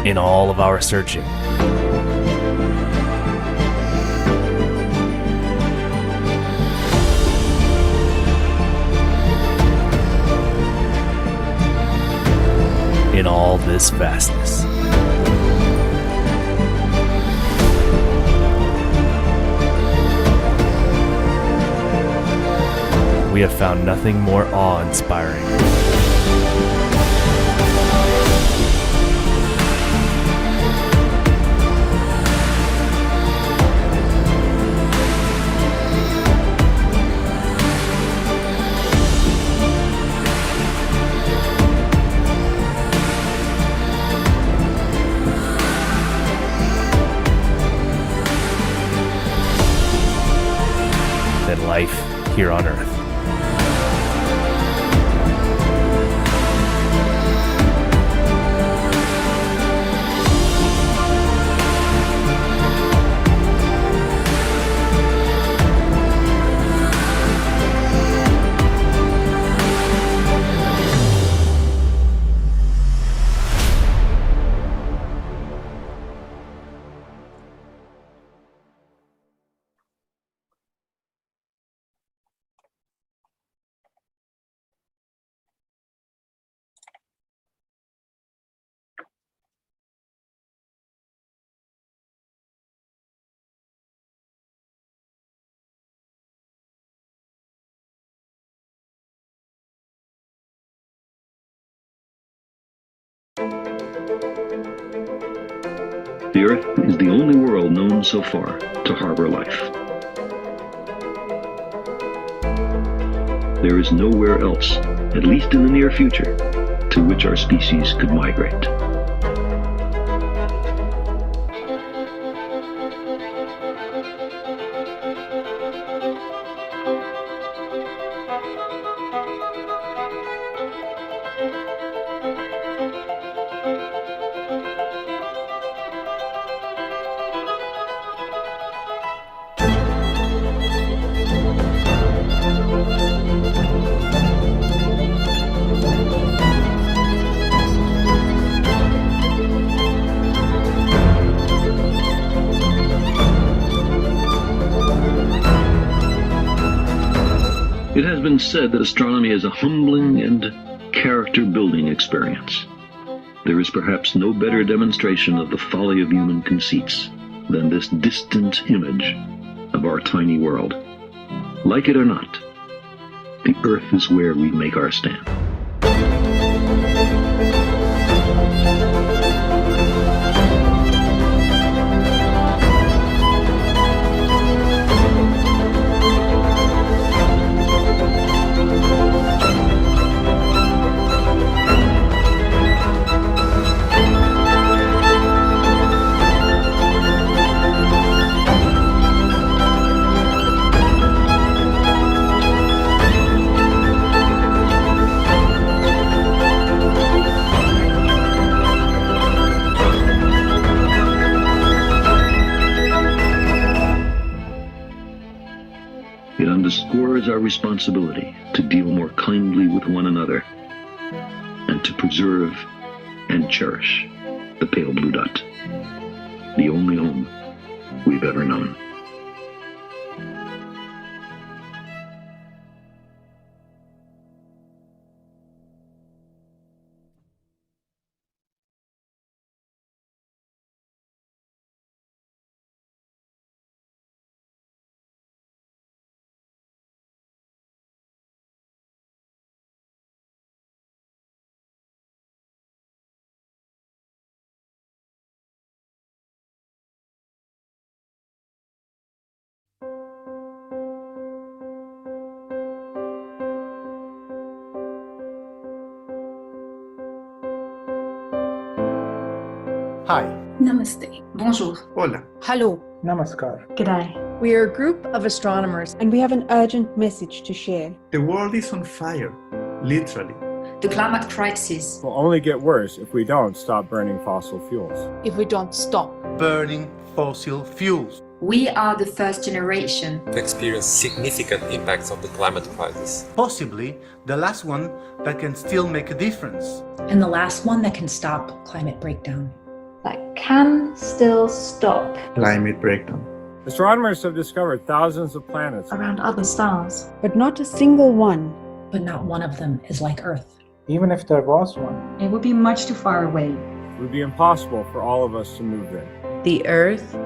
In all of our searching, in all this vastness, we have found nothing more awe-inspiring than life here on Earth. The Earth is the only world known so far to harbor life. There is nowhere else, at least in the near future, to which our species could migrate. It has been said that astronomy is a humbling and character-building experience. There is perhaps no better demonstration of the folly of human conceits than this distant image of our tiny world. Like it or not, the Earth is where we make our stand. It underscores our responsibility to deal more kindly with one another and to preserve and cherish the pale blue dot, the only home we've ever known. Hi. Namaste. Bonjour. Hola. Hello. Namaskar. G'day. We are a group of astronomers and we have an urgent message to share. The world is on fire, literally. The climate crisis will only get worse if we don't stop burning fossil fuels. if we don't stop. Burning fossil fuels. We are the first generation to experience significant impacts of the climate crisis. Possibly the last one that can still make a difference. and the last one that can stop climate breakdown. that can still stop Climate breakdown. Astronomers have discovered thousands of planets. around other stars. but not a single one. But not one of them is like Earth. Even if there was one, It would be much too far away. It would be impossible for all of us to move there. The Earth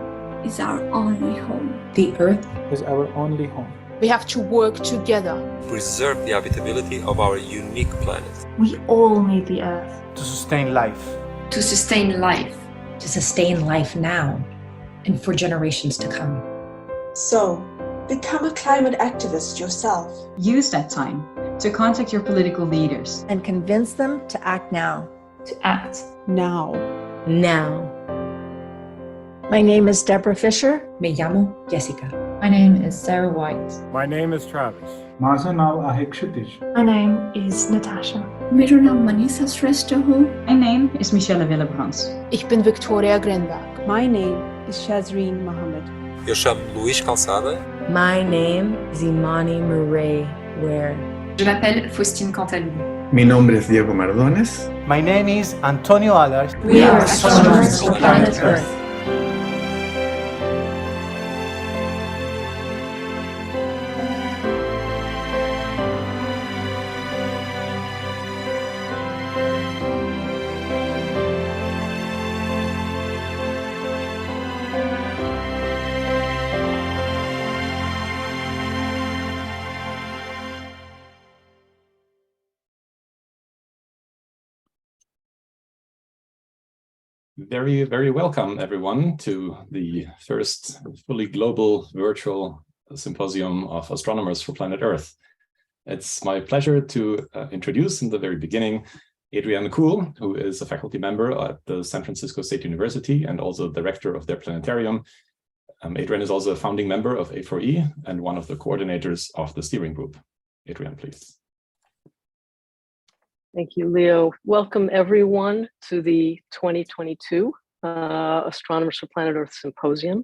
Is our only home. The Earth is our only home. We have to work together. Preserve the habitability of our unique planet. We all need the Earth To sustain life. to sustain life. to sustain life now and for generations to come. So, become a climate activist yourself. Use that time to contact your political leaders And convince them to act now. To act. Now. now. My name is Deborah Fisher. Me llamo Jessica. My name is Sarah White. My name is Travis. माझं नाव आहे क्षितिज. My name is Natasha. मेरा नाम मनीषा श्रेष्ठ हो. My name is Michelle Willebrand. Ich bin Victoria Grenberg. My name is Shazreen Mohammed. Eu chamo Luís Calçada. My name is Imani Murray Ware. Je m'appelle Faustine Cantalou. Mi nombre es Diego Mardones. My name is Antonio Alas. We are astronomers for planet Earth. Very, very welcome, everyone, to the first fully global virtual symposium of astronomers for planet Earth. It's my pleasure to introduce in the very beginning Adrienne Kuhl, who is a faculty member at the San Francisco State University and also director of their planetarium. Adrienne is also a founding member of A4E and one of the coordinators of the steering group. Adrienne, please. Thank you, Leo. Welcome everyone to the 2022 Astronomers for Planet Earth Symposium.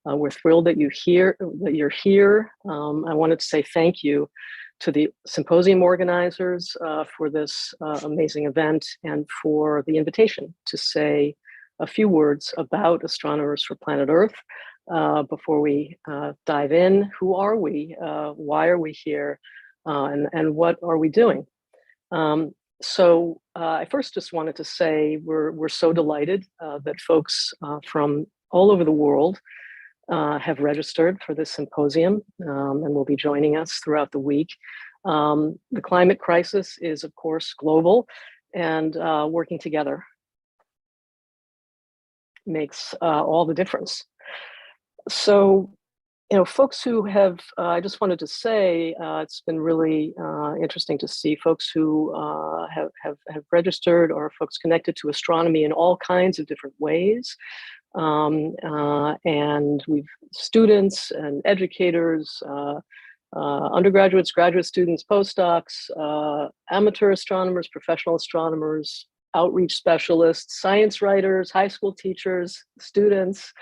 We're thrilled that you're here. I wanted to say thank you to the symposium organizers for this amazing event and for the invitation to say a few words about Astronomers for Planet Earth. Before we dive in, who are we? Why are we here? And what are we doing? So I first just wanted to say we're so delighted that folks from all over the world have registered for this symposium and will be joining us throughout the week. The climate crisis is, of course, global, and working together makes all the difference. So, you know, folks who have, I just wanted to say, it's been really interesting to see folks who have registered or folks connected to astronomy in all kinds of different ways. And we've students and educators, undergraduates, graduate students, postdocs, amateur astronomers, professional astronomers, outreach specialists, science writers, high school teachers, students,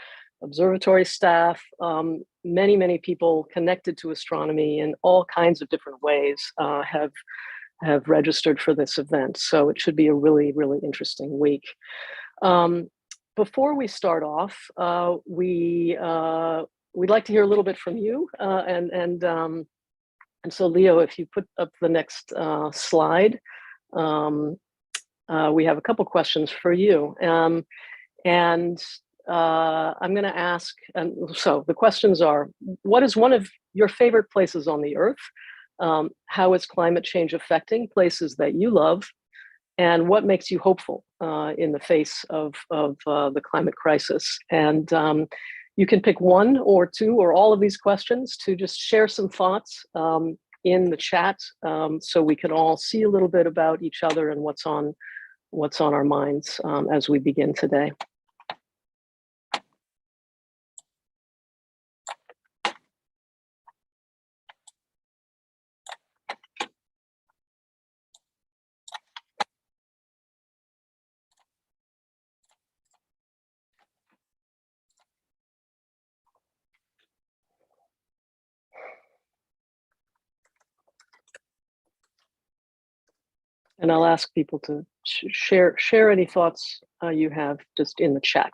observatory staff, many, many people connected to astronomy in all kinds of different ways have registered for this event. So it should be a really, really interesting week. Before we start off, we'd like to hear a little bit from you. And so Leo, if you put up the next slide, we have a couple questions for you. I'm going to ask, and so the questions are, what is one of your favorite places on the Earth? How is climate change affecting places that you love? And what makes you hopeful in the face of the climate crisis? And you can pick one or two or all of these questions to just share some thoughts in the chat so we can all see a little bit about each other and what's on our minds as we begin today. And I'll ask people to share any thoughts you have just in the chat.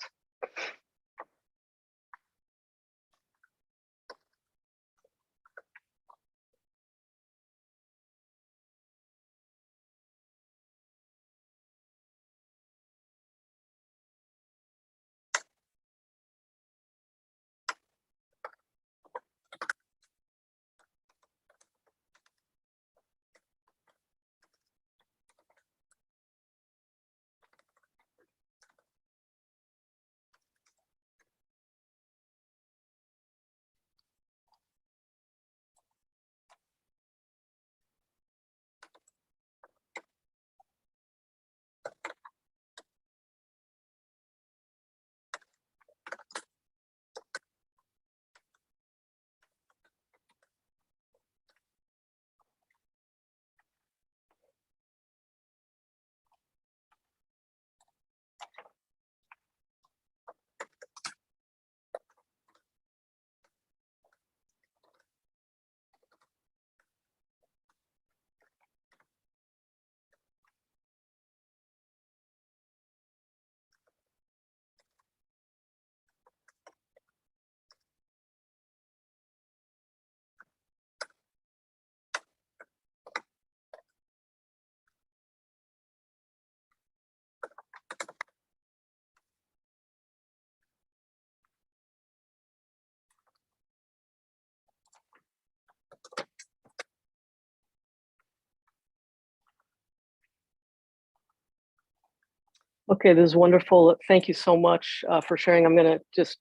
Okay, this is wonderful. Thank you so much for sharing. I'm going to just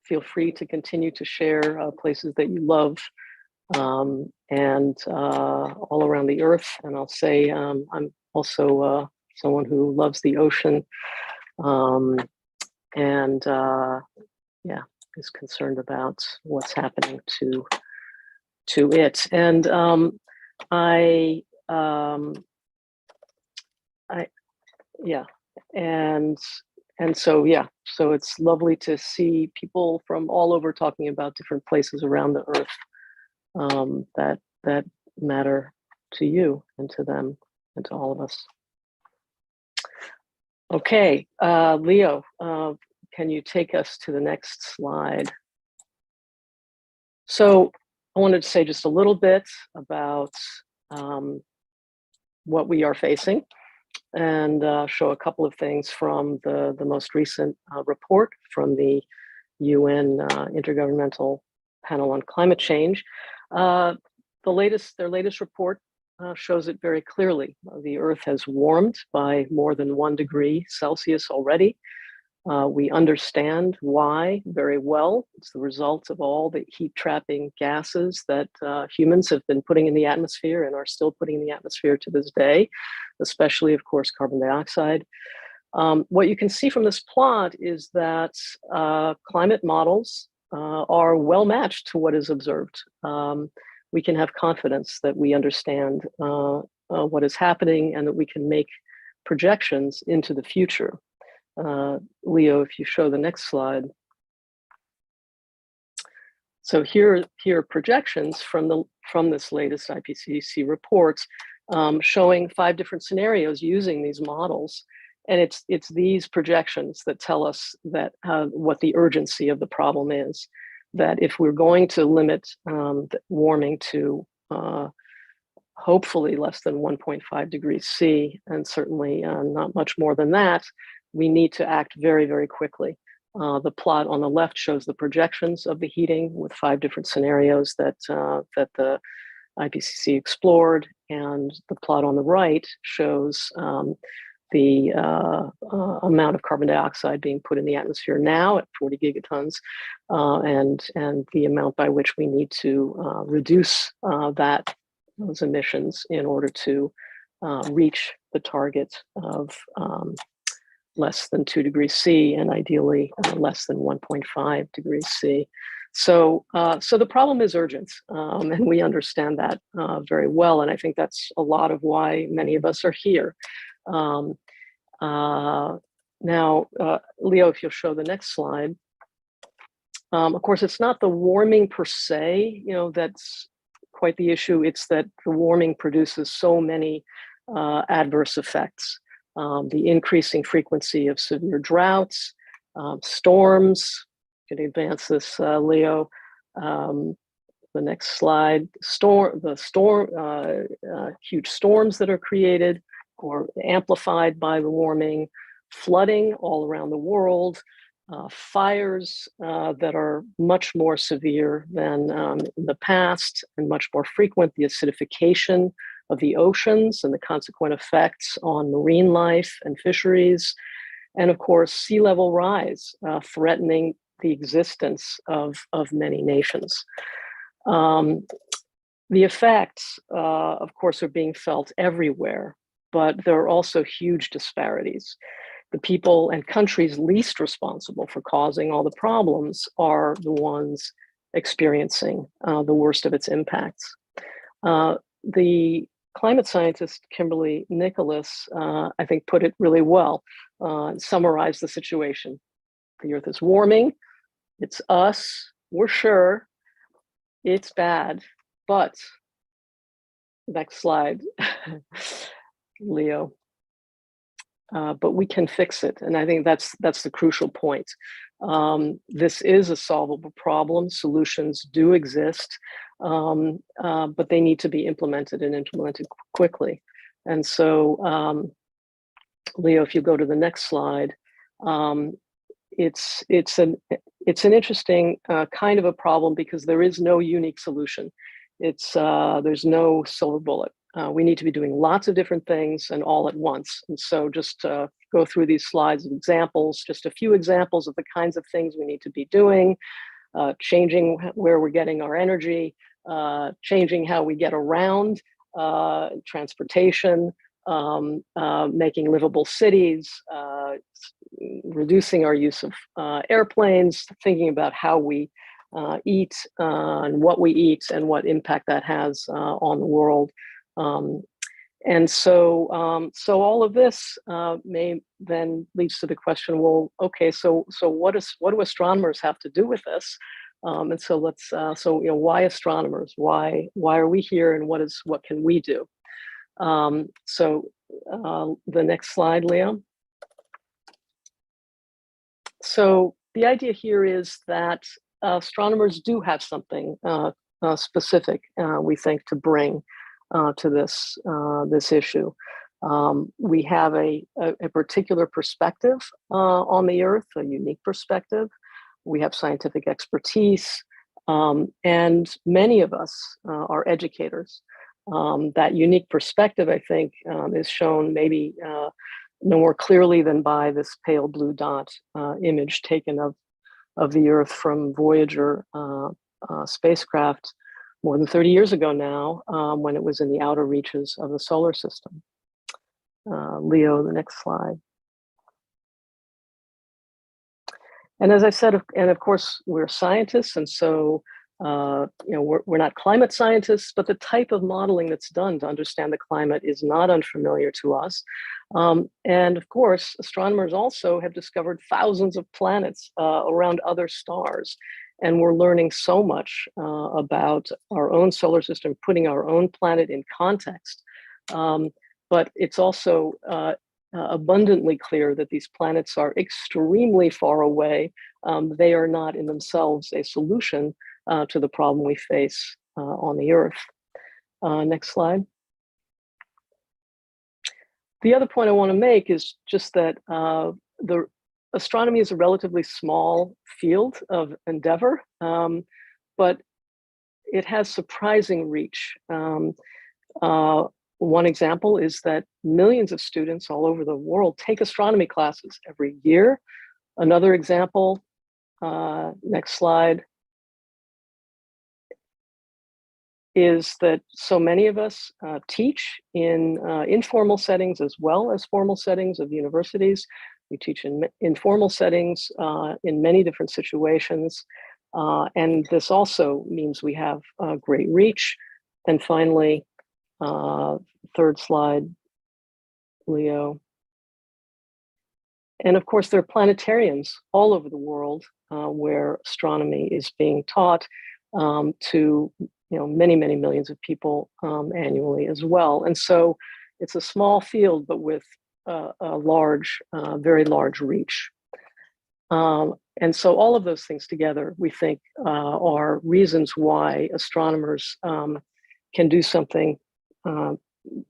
feel free to continue to share places that you love and all around the earth. And I'll say I'm also someone who loves the ocean and yeah, is concerned about what's happening to it. And yeah. And so, yeah, so it's lovely to see people from all over talking about different places around the earth that matter to you and to them and to all of us. Okay, Leo, can you take us to the next slide? So I wanted to say just a little bit about what we are facing and show a couple of things from the most recent report from the UN Intergovernmental Panel on Climate Change. Their latest report shows it very clearly. The Earth has warmed by more than 1 degree Celsius already. We understand why very well. It's the result of all the heat-trapping gases that humans have been putting in the atmosphere and are still putting in the atmosphere to this day, especially, of course, carbon dioxide. What you can see from this plot is that climate models are well matched to what is observed. We can have confidence that we understand what is happening and that we can make projections into the future. Leo, if you show the next slide. So here are projections from this latest IPCC report showing 5 different scenarios using these models. And it's these projections that tell us that what the urgency of the problem is. That if we're going to limit warming to hopefully less than 1.5 degrees C, and certainly not much more than that, we need to act very, very quickly. The plot on the left shows the projections of the heating with 5 different scenarios that the IPCC explored, and the plot on the right shows the amount of carbon dioxide being put in the atmosphere now at 40 gigatons, and the amount by which we need to reduce those emissions in order to reach the target of less than 2 degrees C and ideally less than 1.5 degrees C. So the problem is urgent, and we understand that very well. And I think that's a lot of why many of us are here. Now, Leo, if you'll show the next slide. Of course, it's not the warming per se, that's quite the issue. It's that the warming produces so many adverse effects. The increasing frequency of severe droughts, storms. Can you advance this, Leo? The next slide. Huge storms that are created or amplified by the warming, flooding all around the world, fires that are much more severe than in the past and much more frequent, the acidification of the oceans and the consequent effects on marine life and fisheries, and of course, sea level rise, threatening the existence of many nations. The effects, of course, are being felt everywhere, but there are also huge disparities. The people and countries least responsible for causing all the problems are the ones experiencing the worst of its impacts. The climate scientist Kimberly Nicholas, I think, put it really well, summarized the situation. The Earth is warming, it's us, we're sure, it's bad, but, next slide, Leo. But we can fix it, and I think that's the crucial point. This is a solvable problem. Solutions do exist, but they need to be implemented and implemented quickly. And so, Leo, if you go to the next slide, it's an interesting kind of a problem because there is no unique solution. There's no silver bullet. We need to be doing lots of different things and all at once. And so just go through these slides of examples, just a few examples of the kinds of things we need to be doing, changing where we're getting our energy, changing how we get around, transportation, making livable cities, reducing our use of airplanes, thinking about how we eat and what we eat and what impact that has on the world. And so all of this may then leads to the question, well, okay, so what do astronomers have to do with this? And so let's, why astronomers? Why are we here, and what can we do? The next slide, Leo. So the idea here is that astronomers do have something specific, we think, to bring to this issue. We have a particular perspective on the Earth, a unique perspective. We have scientific expertise, and many of us are educators. That unique perspective, I think, is shown maybe no more clearly than by this pale blue dot image taken of the Earth from Voyager spacecraft more than 30 years ago now, when it was in the outer reaches of the solar system. Leo, the next slide. And as I said, and of course, we're scientists, and so we're not climate scientists, but the type of modeling that's done to understand the climate is not unfamiliar to us. And of course, astronomers also have discovered thousands of planets around other stars. And we're learning so much about our own solar system, putting our own planet in context. But it's also abundantly clear that these planets are extremely far away. They are not in themselves a solution to the problem we face on the Earth. Next slide. The other point I want to make is just that the astronomy is a relatively small field of endeavor, but it has surprising reach. One example is that millions of students all over the world take astronomy classes every year. Another example, next slide, is that so many of us teach in informal settings as well as formal settings of universities. We teach in informal settings in many different situations. And this also means we have great reach. And finally, third slide, Leo. And of course, there are planetariums all over the world where astronomy is being taught to many, many millions of people annually as well. And so it's a small field, but with a large, very large reach. And so all of those things together, we think, are reasons why astronomers can do something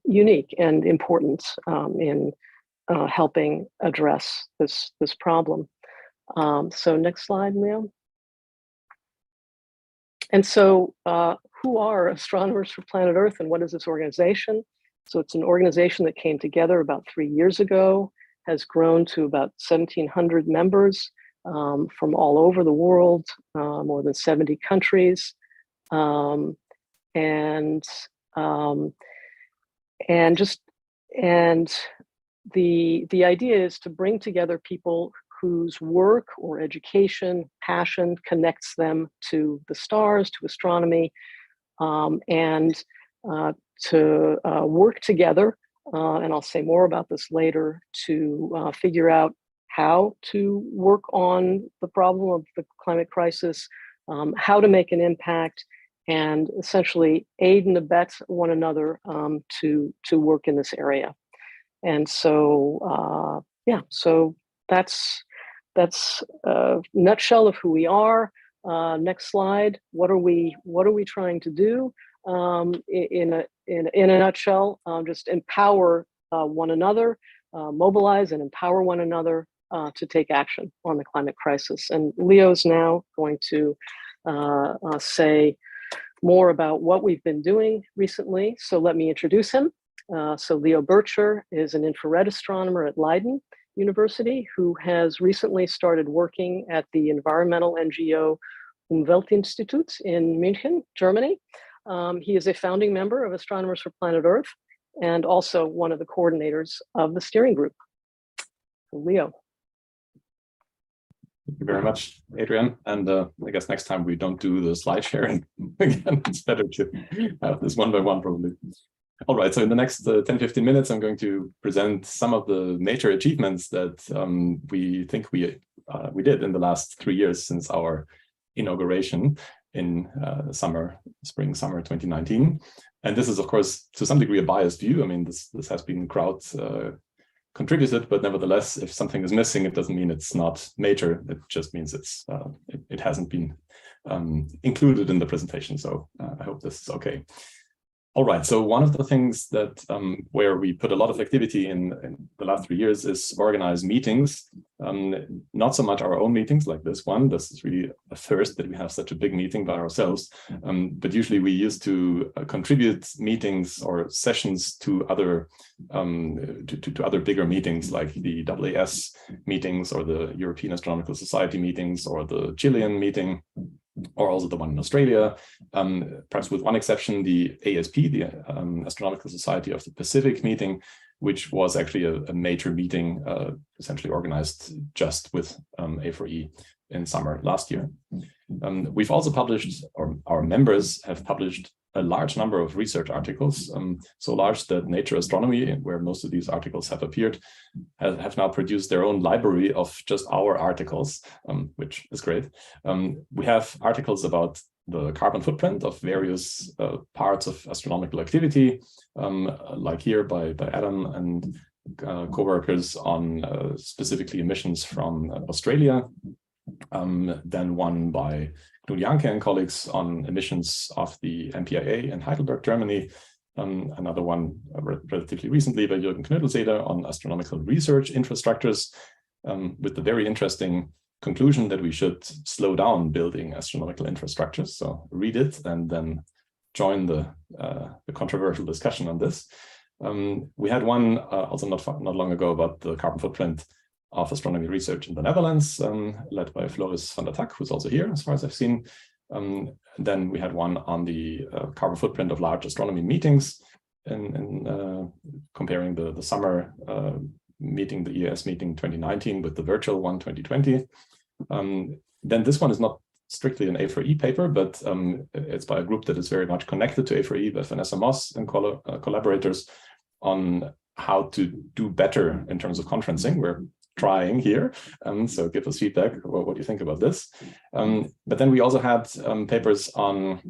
unique and important in helping address this problem. So next slide, Leo. And so who are Astronomers for Planet Earth, and what is this organization? So it's an organization that came together about 3 years ago, has grown to about 1,700 members from all over the world, more than 70 countries. And the idea is to bring together people whose work or education, passion connects them to the stars, to astronomy, and to work together, and I'll say more about this later, to figure out how to work on the problem of the climate crisis, how to make an impact, and essentially aid and abet one another to work in this area. And so, yeah, so that's a nutshell of who we are. Next slide. What are we trying to do? In a nutshell, just empower one another, mobilize and empower one another to take action on the climate crisis. And Leo's now going to say more about what we've been doing recently. So let me introduce him. So Leo Bircher is an infrared astronomer at Leiden University who has recently started working at the environmental NGO Umweltinstitut in München, Germany. He is a founding member of Astronomers for Planet Earth and also one of the coordinators of the steering group. Leo. Thank you very much, Adrian. And I guess next time we don't do the slide sharing again, it's better to have this one by one probably. All right, so in the next 10-15 minutes, I'm going to present some of the major achievements that we think we did in the last 3 years since our inauguration in spring, summer 2019. And this is, of course, to some degree a biased view. I mean, this has been crowd contributed, but nevertheless, if something is missing, it doesn't mean it's not major. It just means it hasn't been included in the presentation. So I hope this is okay. All right, so one of the things that where we put a lot of activity in the last 3 years is organize meetings, not so much our own meetings like this one. This is really a first that we have such a big meeting by ourselves, but usually we used to contribute meetings or sessions to other to other bigger meetings like the AAS meetings or the European Astronomical Society meetings or the Chilean meeting, or also the one in Australia, perhaps with one exception, the ASP, the Astronomical Society of the Pacific meeting, which was actually a major meeting essentially organized just with A4E in summer last year. We've also published, or our members have published, a large number of research articles, so large that Nature Astronomy, where most of these articles have appeared, have now produced their own library of just our articles, which is great. We have articles about the carbon footprint of various parts of astronomical activity, like here by Adam and co-workers on specifically emissions from Australia. Then one by Knut Janke and colleagues on emissions of the MPIA in Heidelberg, Germany. Another one relatively recently by Jürgen Knödelseder on astronomical research infrastructures, with the very interesting conclusion that we should slow down building astronomical infrastructures. So read it and then join the controversial discussion on this. We had one also not long ago about the carbon footprint of astronomy research in the Netherlands, led by Floris van der Tak, who's also here, as far as I've seen. Then we had one on the carbon footprint of large astronomy meetings, in comparing the summer meeting, the EAS meeting 2019, with the virtual one 2020. Then this one is not strictly an A4E paper, but it's by a group that is very much connected to A4E, by Vanessa Moss and collaborators, on how to do better in terms of conferencing. We're trying here, so give us feedback. What do you think about this? But then we also had papers on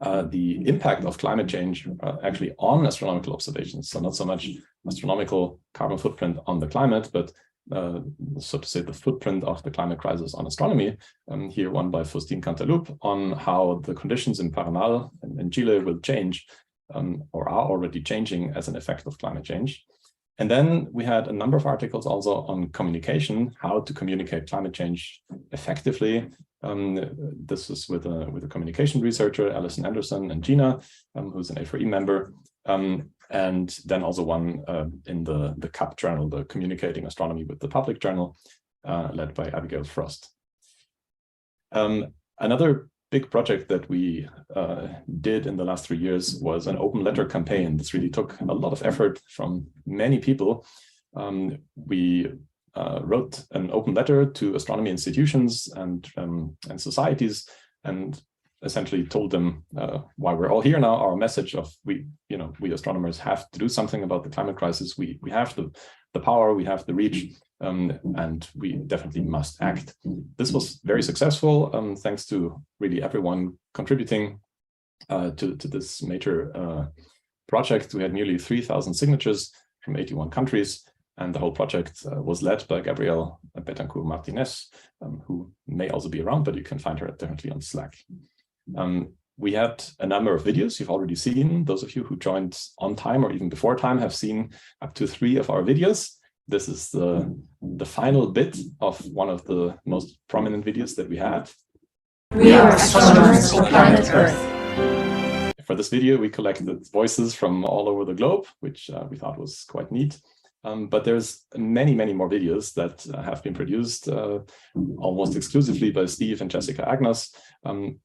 the impact of climate change actually on astronomical observations. So not so much astronomical carbon footprint on the climate, but so to say, the footprint of the climate crisis on astronomy. Here one by Faustine Cantaloupe on how the conditions in Paranal in Chile will change or are already changing as an effect of climate change. And then we had a number of articles also on communication, how to communicate climate change effectively. This was with a communication researcher, Alison Anderson, and Gina, who's an A4E member. And then also one in the CAP journal, the Communicating Astronomy with the Public journal, led by Abigail Frost. Another big project that we did in the last 3 years was an open letter campaign. This really took a lot of effort from many people. We wrote an open letter to astronomy institutions and societies, and essentially told them why we're all here now. Our message of we astronomers have to do something about the climate crisis. We have the power, we have the reach, and we definitely must act. This was very successful, thanks to really everyone contributing to this major project. We had nearly 3,000 signatures from 81 countries, and the whole project was led by Gabrielle Betancourt Martinez, who may also be around, but you can find her definitely on Slack. We had a number of videos you've already seen. Those of you who joined on time or even before time have seen up to 3 of our videos. This is the final bit of one of the most prominent videos that we had. We are astronomers for planet Earth. For this video, we collected voices from all over the globe, which we thought was quite neat. But there's many, many more videos that have been produced almost exclusively by Steve and Jessica Agnos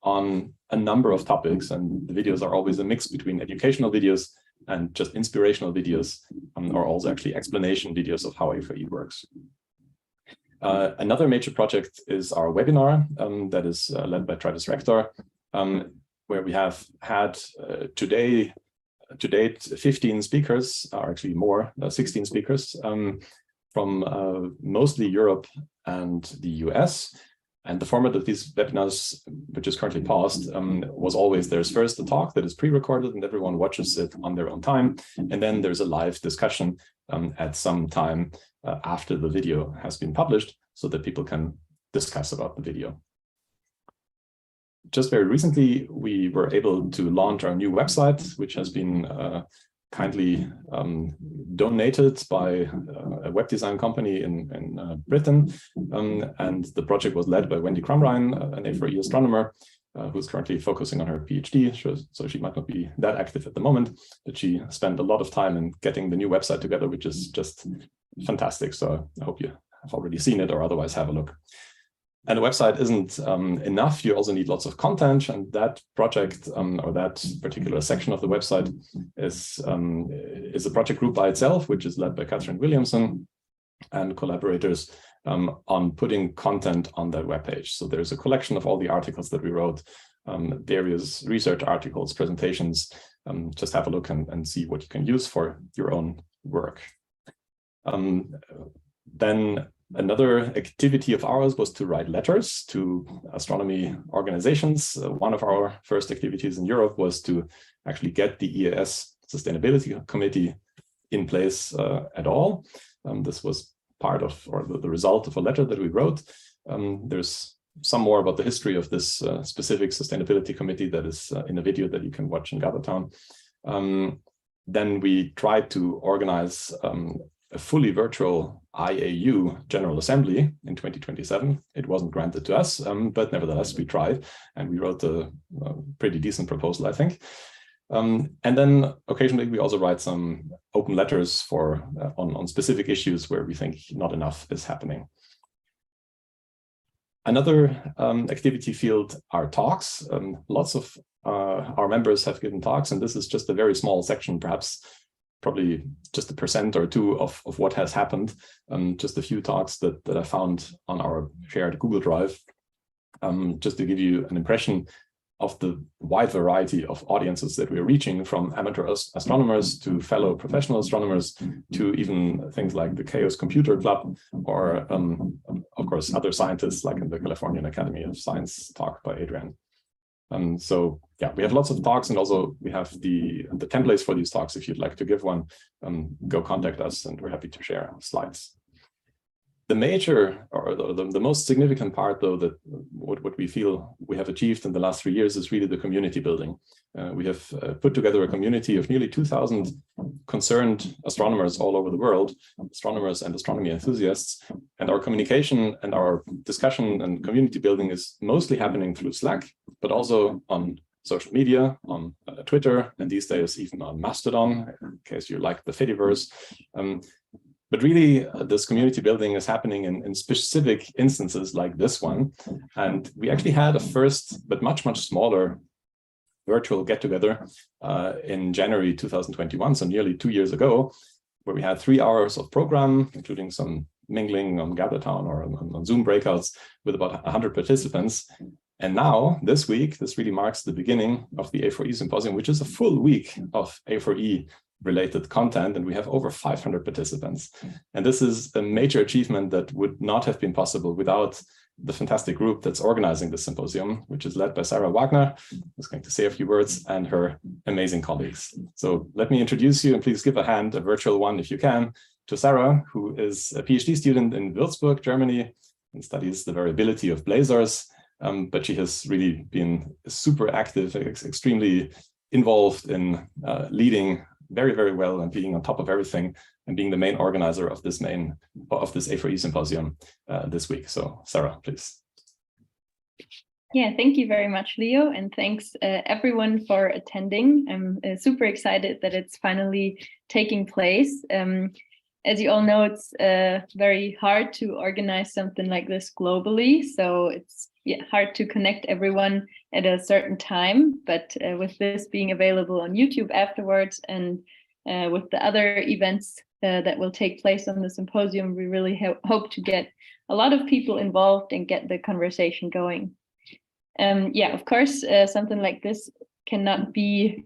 on a number of topics. And the videos are always a mix between educational videos and just inspirational videos, or also actually explanation videos of how A4E works. Another major project is our webinar that is led by Travis Rector, where we have had to date 15 speakers, or actually more, 16 speakers from mostly Europe and the US. And the format of these webinars, which is currently paused, was always there's first a talk that is pre-recorded and everyone watches it on their own time. And then there's a live discussion at some time after the video has been published so that people can discuss about the video. Just very recently, we were able to launch our new website, which has been kindly donated by a web design company in Britain. And the project was led by Wendy Crumrine, an A4E astronomer, who's currently focusing on her PhD. So she might not be that active at the moment, but she spent a lot of time in getting the new website together, which is just fantastic. So I hope you have already seen it or otherwise have a look. And the website isn't enough. You also need lots of content, and that project or that particular section of the website is a project group by itself, which is led by Catherine Williamson and collaborators on putting content on that webpage. So there's a collection of all the articles that we wrote, various research articles, presentations. Just have a look and see what you can use for your own work. Then another activity of ours was to write letters to astronomy organizations. One of our first activities in Europe was to actually get the EAS Sustainability Committee in place at all. This was part of, or the result of a letter that we wrote. There's some more about the history of this specific sustainability committee that is in a video that you can watch in GatherTown. Then we tried to organize a fully virtual IAU General Assembly in 2027. It wasn't granted to us, but nevertheless, we tried and we wrote a pretty decent proposal, I think. And then occasionally we also write some open letters for on specific issues where we think not enough is happening. Another activity field are talks. Lots of our members have given talks, and this is just a very small section, perhaps probably just 1% or 2% of what has happened. Just a few talks that I found on our shared Google Drive, just to give you an impression of the wide variety of audiences that we're reaching, from amateur astronomers to fellow professional astronomers to even things like the Chaos Computer Club, or of course other scientists like in the Californian Academy of Science talk by Adrian. So yeah, we have lots of talks, and also we have the templates for these talks. If you'd like to give one, go contact us, and we're happy to share slides. The major, or the most significant part, though, that what we feel we have achieved in the last 3 years is really the community building. We have put together a community of nearly 2,000 concerned astronomers all over the world, astronomers and astronomy enthusiasts, and our communication and our discussion and community building is mostly happening through Slack, but also on social media, on Twitter, and these days even on Mastodon, in case you like the Fediverse. But really, this community building is happening in specific instances like this one. And we actually had a first, but much, much smaller virtual get-together in January 2021, so nearly 2 years ago, where we had 3 hours of program, including some mingling on GatherTown or on Zoom breakouts with about 100 participants. And now, this week, this really marks the beginning of the A4E Symposium, which is a full week of A4E related content, and we have over 500 participants. And this is a major achievement that would not have been possible without the fantastic group that's organizing the symposium, which is led by Sarah Wagner, who's going to say a few words, and her amazing colleagues. So let me introduce you, and please give a hand, a virtual one if you can, to Sarah, who is a PhD student in Würzburg, Germany, and studies the variability of blazars. But she has really been super active, extremely involved in leading very, very well and being on top of everything and being the main organizer of this A4E Symposium this week. So Sarah, please. Yeah, thank you very much, Leo, and thanks everyone for attending. I'm super excited that it's finally taking place. As you all know, it's very hard to organize something like this globally, so it's hard to connect everyone at a certain time, but with this being available on YouTube afterwards, and with the other events that will take place on the symposium, we really hope to get a lot of people involved and get the conversation going. Of course, something like this cannot be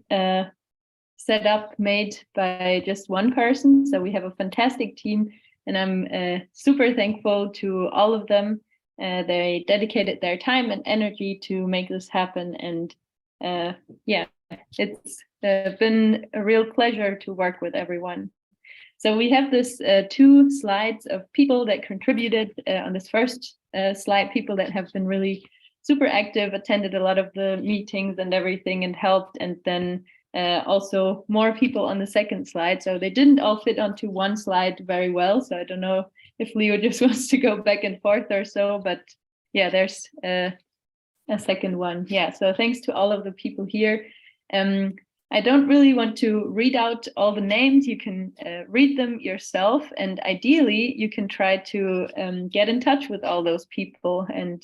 set up, made by just one person, so we have a fantastic team, and I'm super thankful to all of them. They dedicated their time and energy to make this happen, and it's been a real pleasure to work with everyone. So we have this 2 slides of people that contributed on this first slide, people that have been really super active, attended a lot of the meetings and everything and helped, and then also more people on the second slide. So they didn't all fit onto one slide very well, so I don't know if Leo just wants to go back and forth or so, but yeah, there's a second one. Yeah, so thanks to all of the people here. I don't really want to read out all the names. You can read them yourself, and ideally you can try to get in touch with all those people and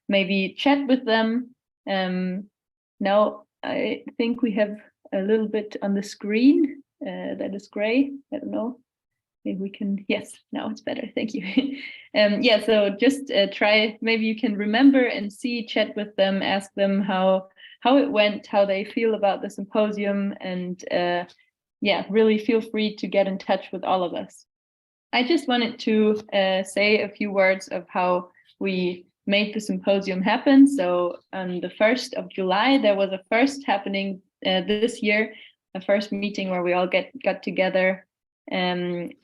maybe chat with them. Now I think we have a little bit on the screen that is gray. I don't know. Maybe we can, yes, now it's better, thank you. So just try, maybe you can remember and see, chat with them, ask them how it went, how they feel about the symposium, and really feel free to get in touch with all of us. I just wanted to say a few words of how we made the symposium happen. So on the 1st of July, there was a first happening this year, a first meeting where we all got together and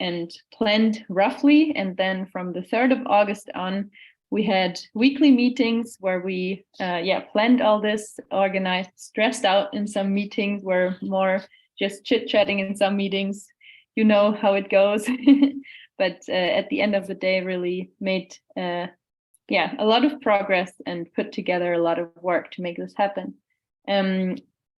planned roughly. And then from the 3rd of August on, we had weekly meetings where we planned all this, organized, stressed out in some meetings, were more just chit-chatting in some meetings. You know how it goes. But at the end of the day, really made a lot of progress and put together a lot of work to make this happen.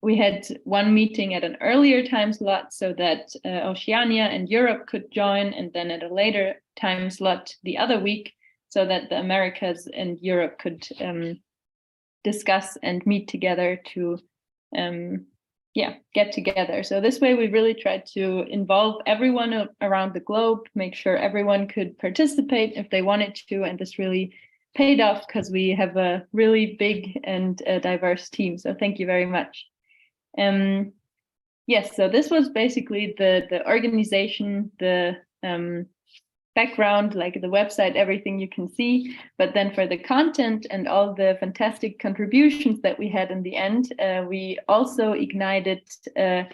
We had one meeting at an earlier time slot so that Oceania and Europe could join, and then at a later time slot the other week so that the Americas and Europe could discuss and meet together to get together. So this way we really tried to involve everyone around the globe, make sure everyone could participate if they wanted to, and this really paid off because we have a really big and diverse team. So thank you very much. So this was basically the organization, the background, like the website, everything you can see. But then for the content and all the fantastic contributions that we had in the end, we also ignited a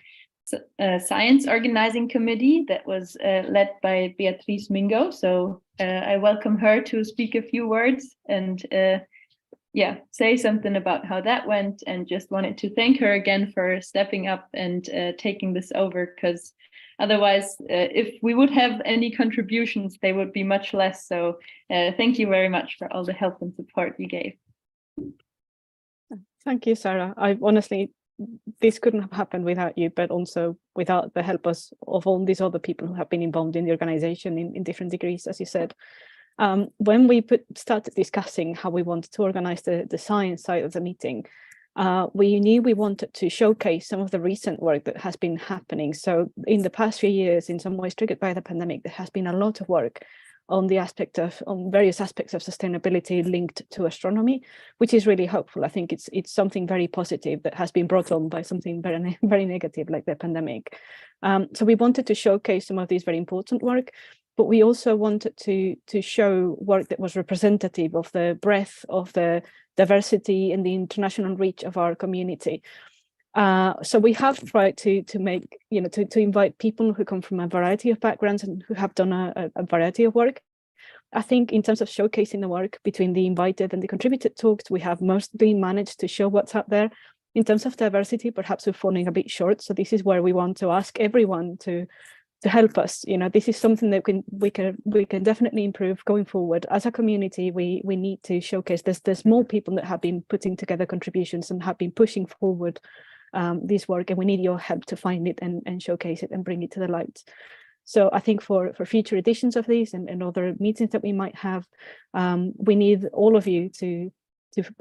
science organizing committee that was led by Beatriz Mingo. So I welcome her to speak a few words and say something about how that went, and just wanted to thank her again for stepping up and taking this over, because otherwise, if we would have any contributions, they would be much less. So thank you very much for all the help and support you gave. Thank you, Sarah. I honestly, this couldn't have happened without you, but also without the help of all these other people who have been involved in the organization in different degrees, as you said. When we started discussing how we wanted to organize the science side of the meeting, we knew we wanted to showcase some of the recent work that has been happening. So in the past few years, in some ways triggered by the pandemic, there has been a lot of work on various aspects of sustainability linked to astronomy, which is really helpful. I think it's something very positive that has been brought on by something very, very negative like the pandemic. So we wanted to showcase some of these very important work, but we also wanted to show work that was representative of the breadth of the diversity and the international reach of our community. So we have tried to make, to invite people who come from a variety of backgrounds and who have done a variety of work. I think in terms of showcasing the work between the invited and the contributed talks, we have mostly managed to show what's up there. In terms of diversity, perhaps we're falling a bit short. So this is where we want to ask everyone to help us. This is something that we can definitely improve going forward. As a community, we need to showcase there's more people that have been putting together contributions and have been pushing forward this work, and we need your help to find it and showcase it and bring it to the light. So I think for future editions of these and other meetings that we might have, we need all of you to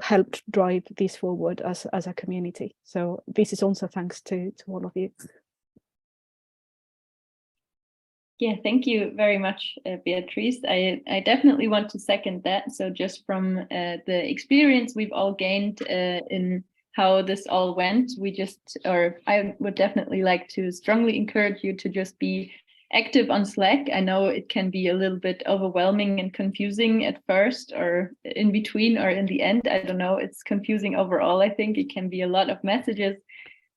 help drive this forward as a community. So this is also thanks to all of you. Yeah, thank you very much, Beatrice. I definitely want to second that. So just from the experience we've all gained in how this all went, I would definitely like to strongly encourage you to just be active on Slack. I know it can be a little bit overwhelming and confusing at first, or in between, or in the end. I don't know, it's confusing overall. I think it can be a lot of messages.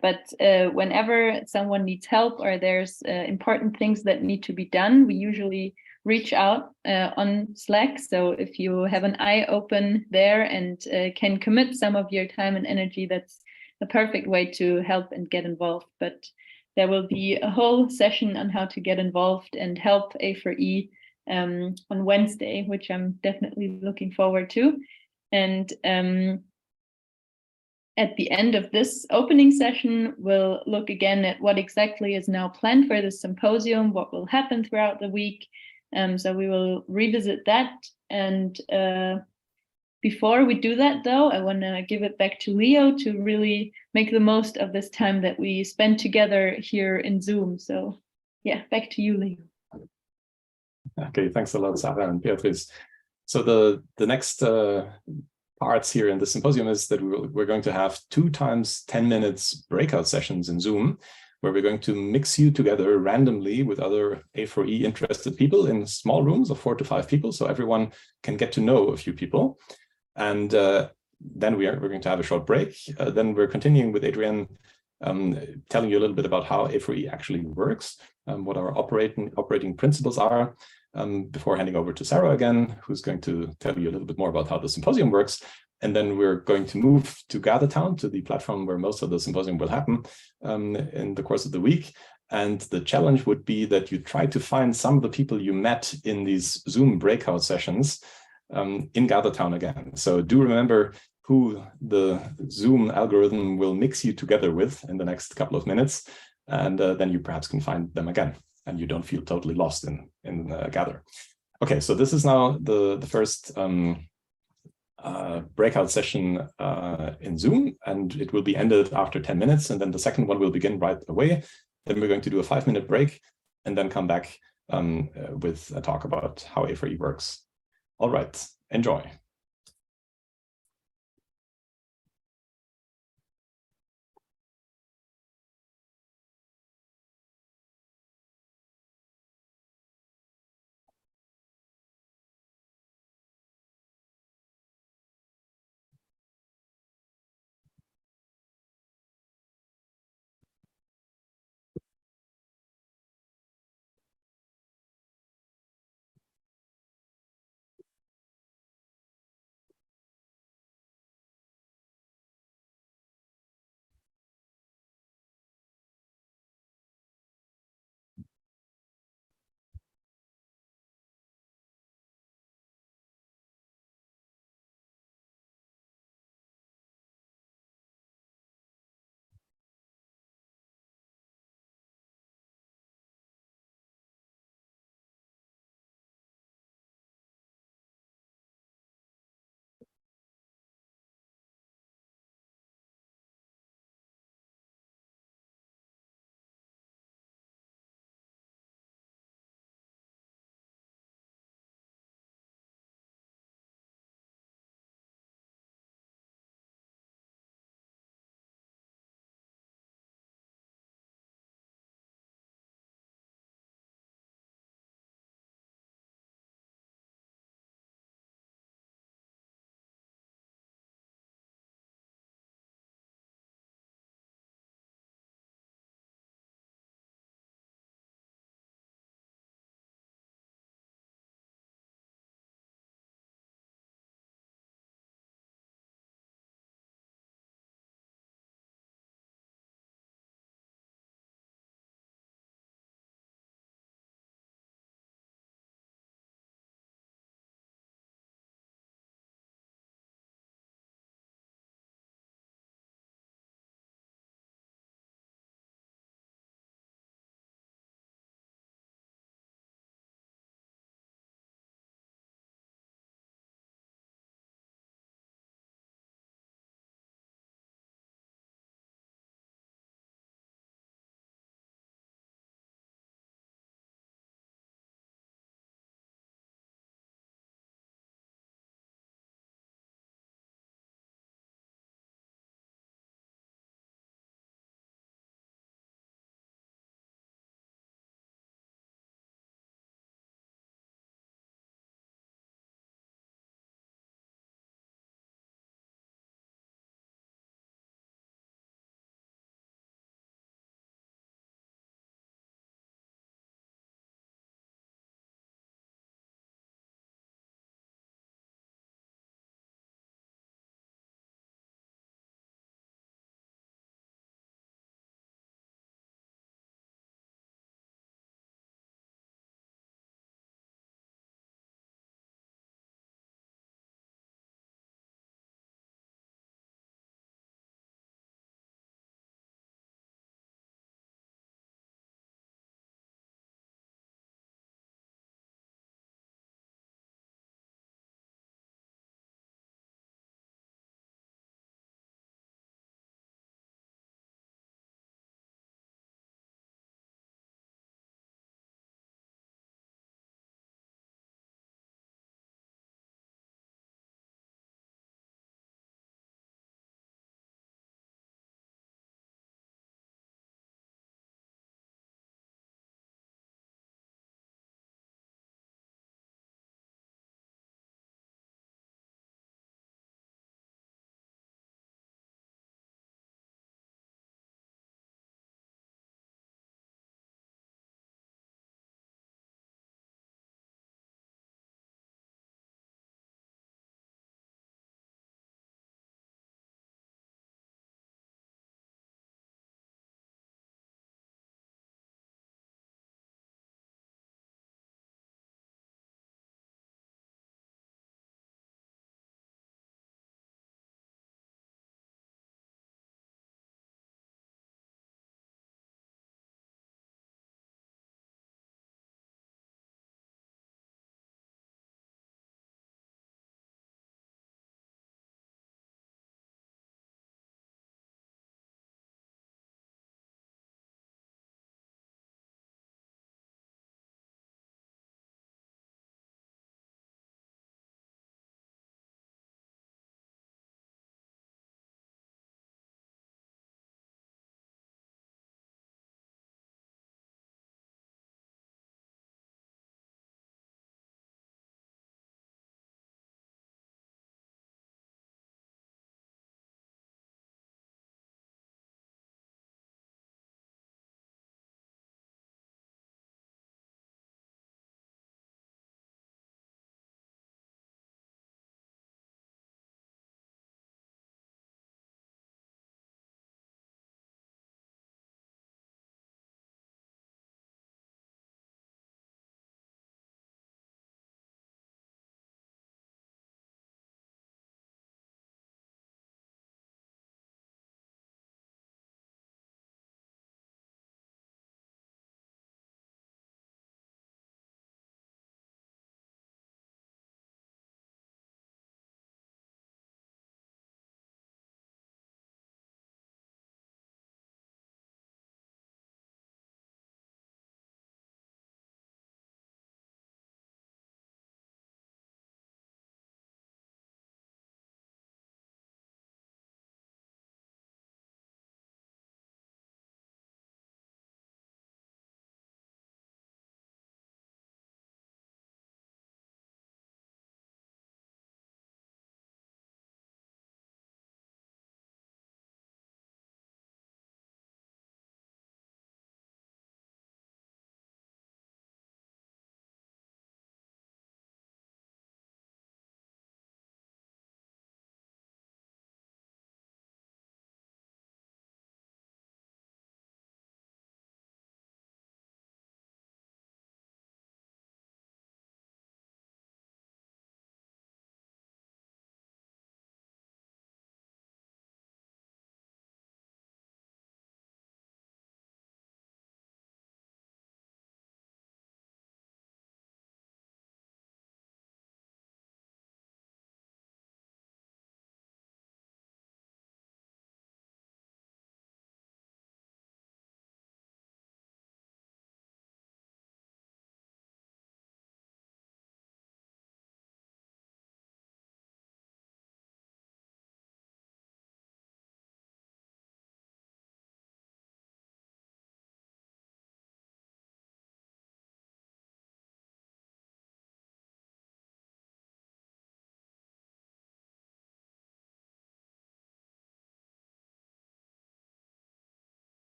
But whenever someone needs help or there's important things that need to be done, we usually reach out on Slack. So if you have an eye open there and can commit some of your time and energy, that's a perfect way to help and get involved. But there will be a whole session on how to get involved and help A4E on Wednesday, which I'm definitely looking forward to. And at the end of this opening session, we'll look again at what exactly is now planned for the symposium, what will happen throughout the week. So we will revisit that. And before we do that, though, I want to give it back to Leo to really make the most of this time that we spend together here in Zoom. So yeah, back to you, Leo. Okay, thanks a lot, Sarah and Beatrice. So the next parts here in the symposium is that we're going to have 2 times 10 minutes breakout sessions in Zoom, where we're going to mix you together randomly with other A4E interested people in small rooms of 4 to 5 people, so everyone can get to know a few people. And then we're going to have a short break. Then we're continuing with Adrienne telling you a little bit about how A4E actually works, what our operating principles are, before handing over to Sarah again, who's going to tell you a little bit more about how the symposium works. And then we're going to move to GatherTown, to the platform where most of the symposium will happen in the course of the week. And the challenge would be that you try to find some of the people you met in these Zoom breakout sessions in GatherTown again. So do remember who the Zoom algorithm will mix you together with in the next couple of minutes. And then you perhaps can find them again, and you don't feel totally lost in Gather. Okay, so this is now the first breakout session in Zoom, and it will be ended after 10 minutes, and then the second one will begin right away. Then we're going to do a 5-minute break, and then come back with a talk about how A4E works. All right, enjoy.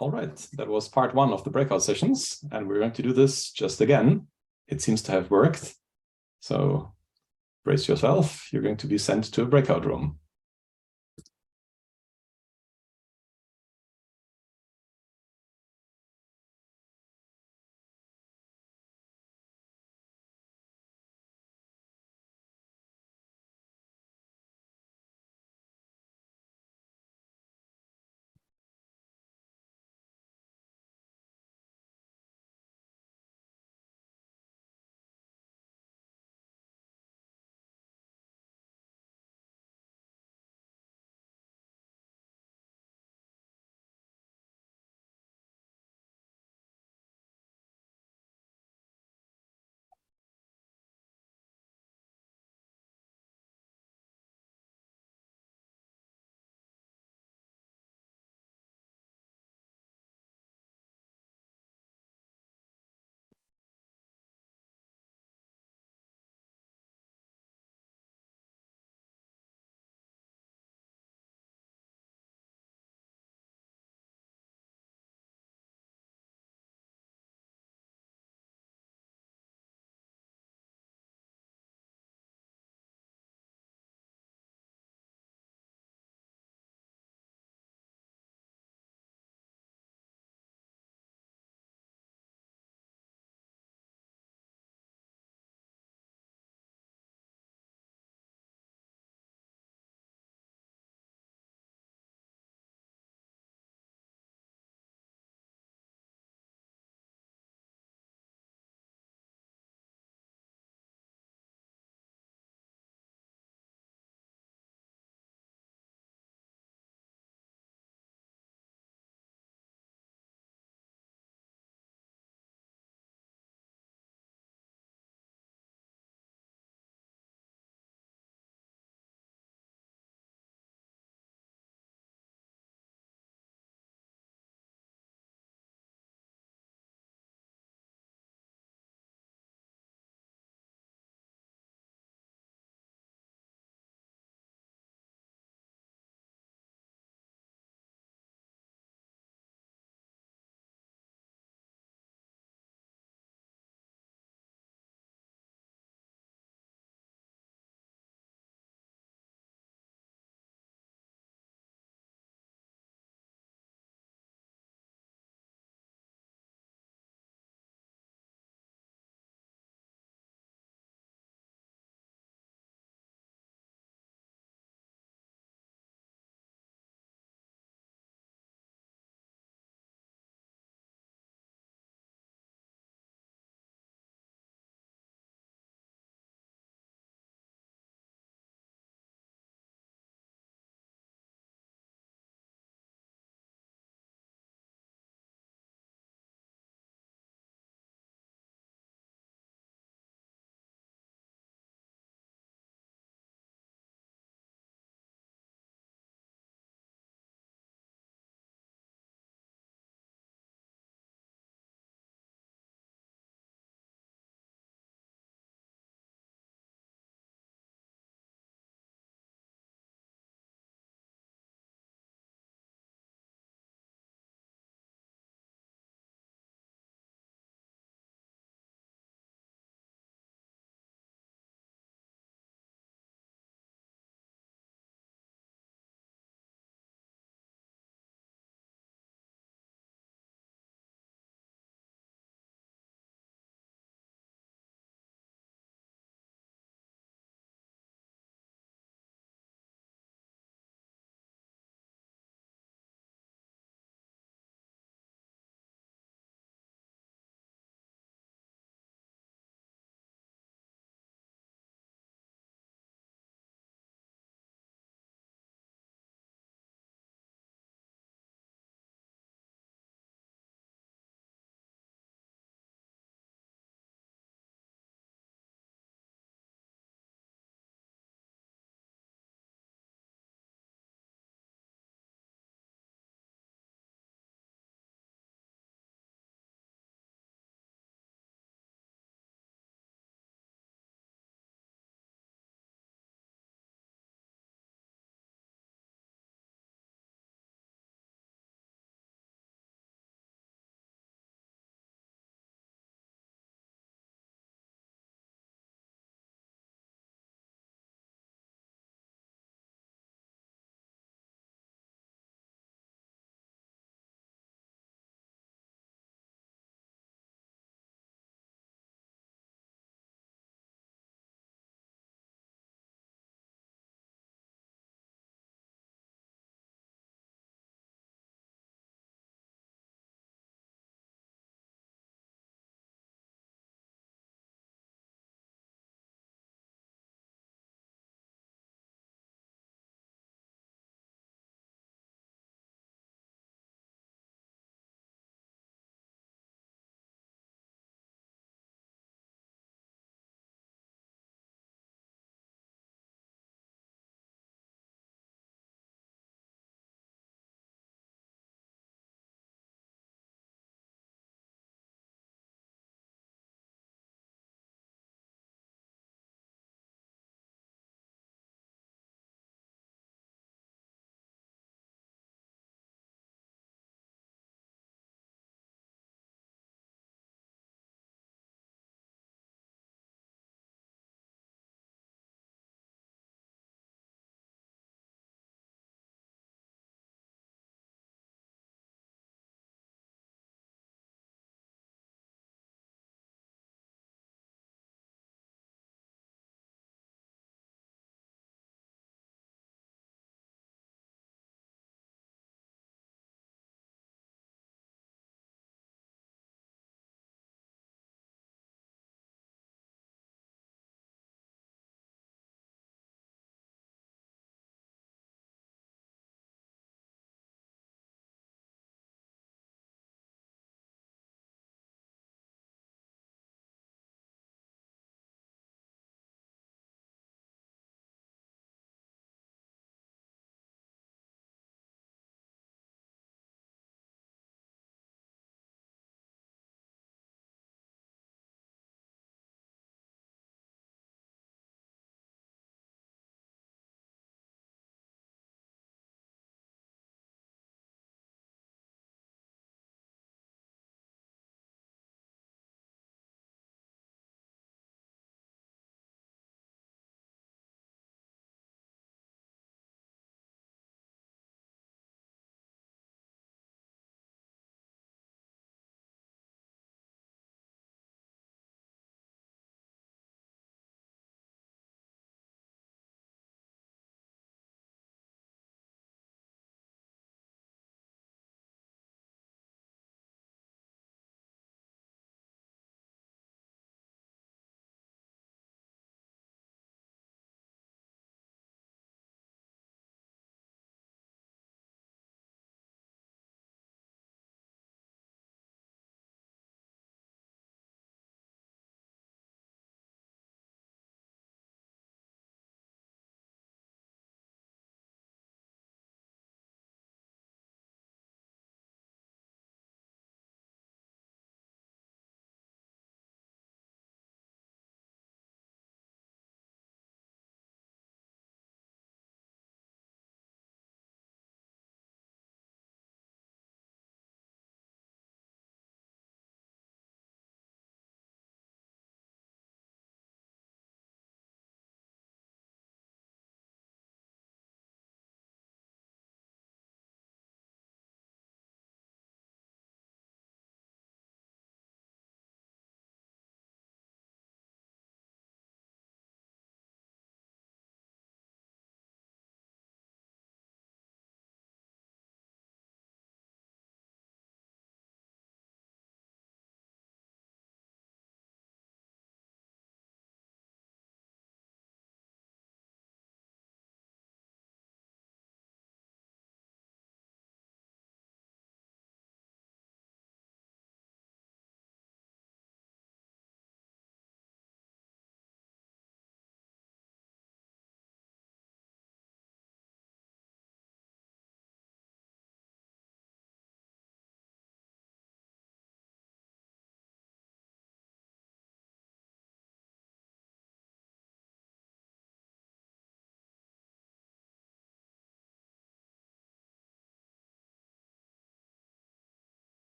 All right, that was part 1 of the breakout sessions, and we're going to do this just again. It seems to have worked. So brace yourself, you're going to be sent to a breakout room.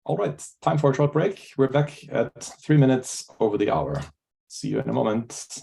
All right, time for a short break. We're back at 3 minutes over the hour. See you in a moment.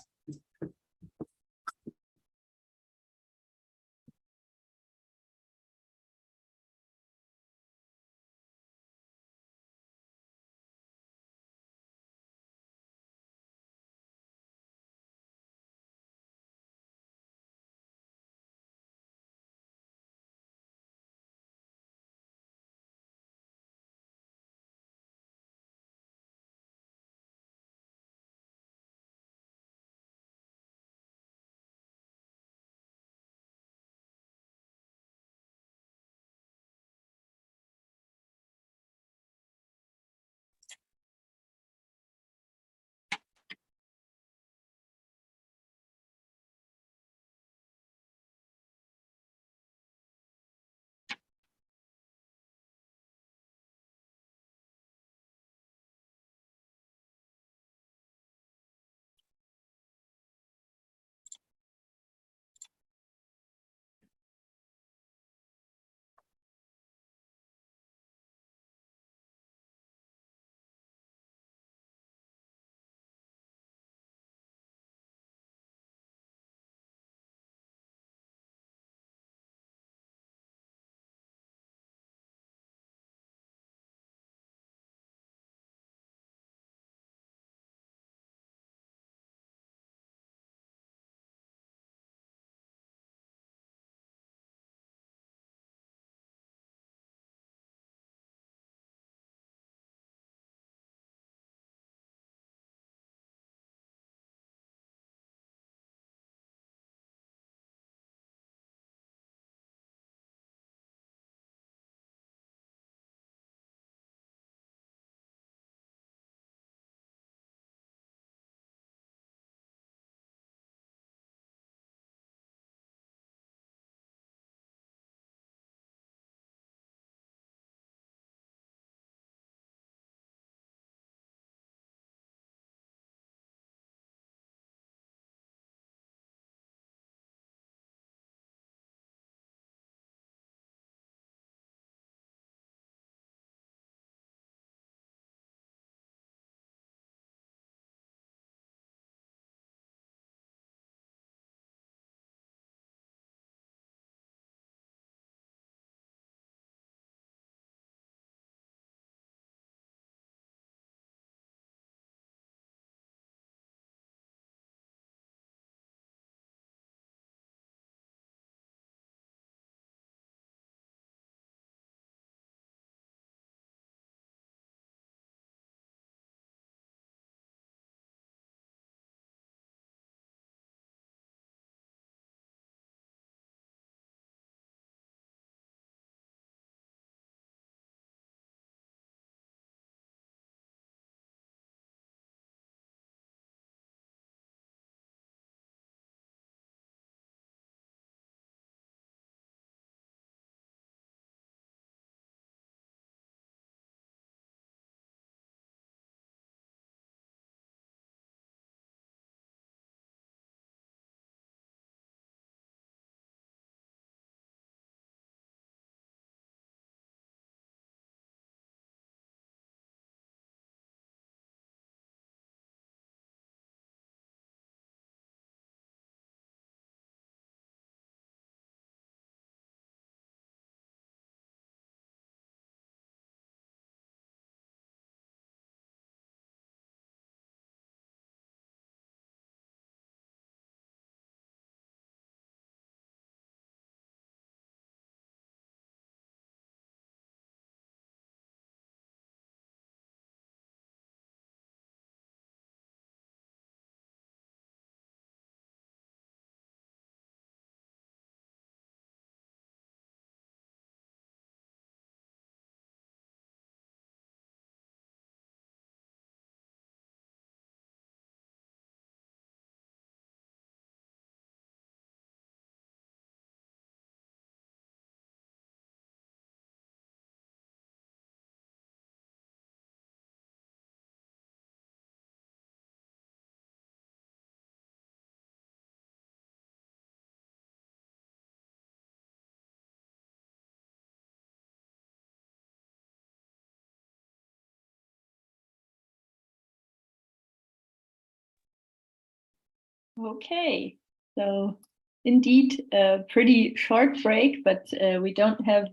Okay, so indeed a pretty short break, but we don't have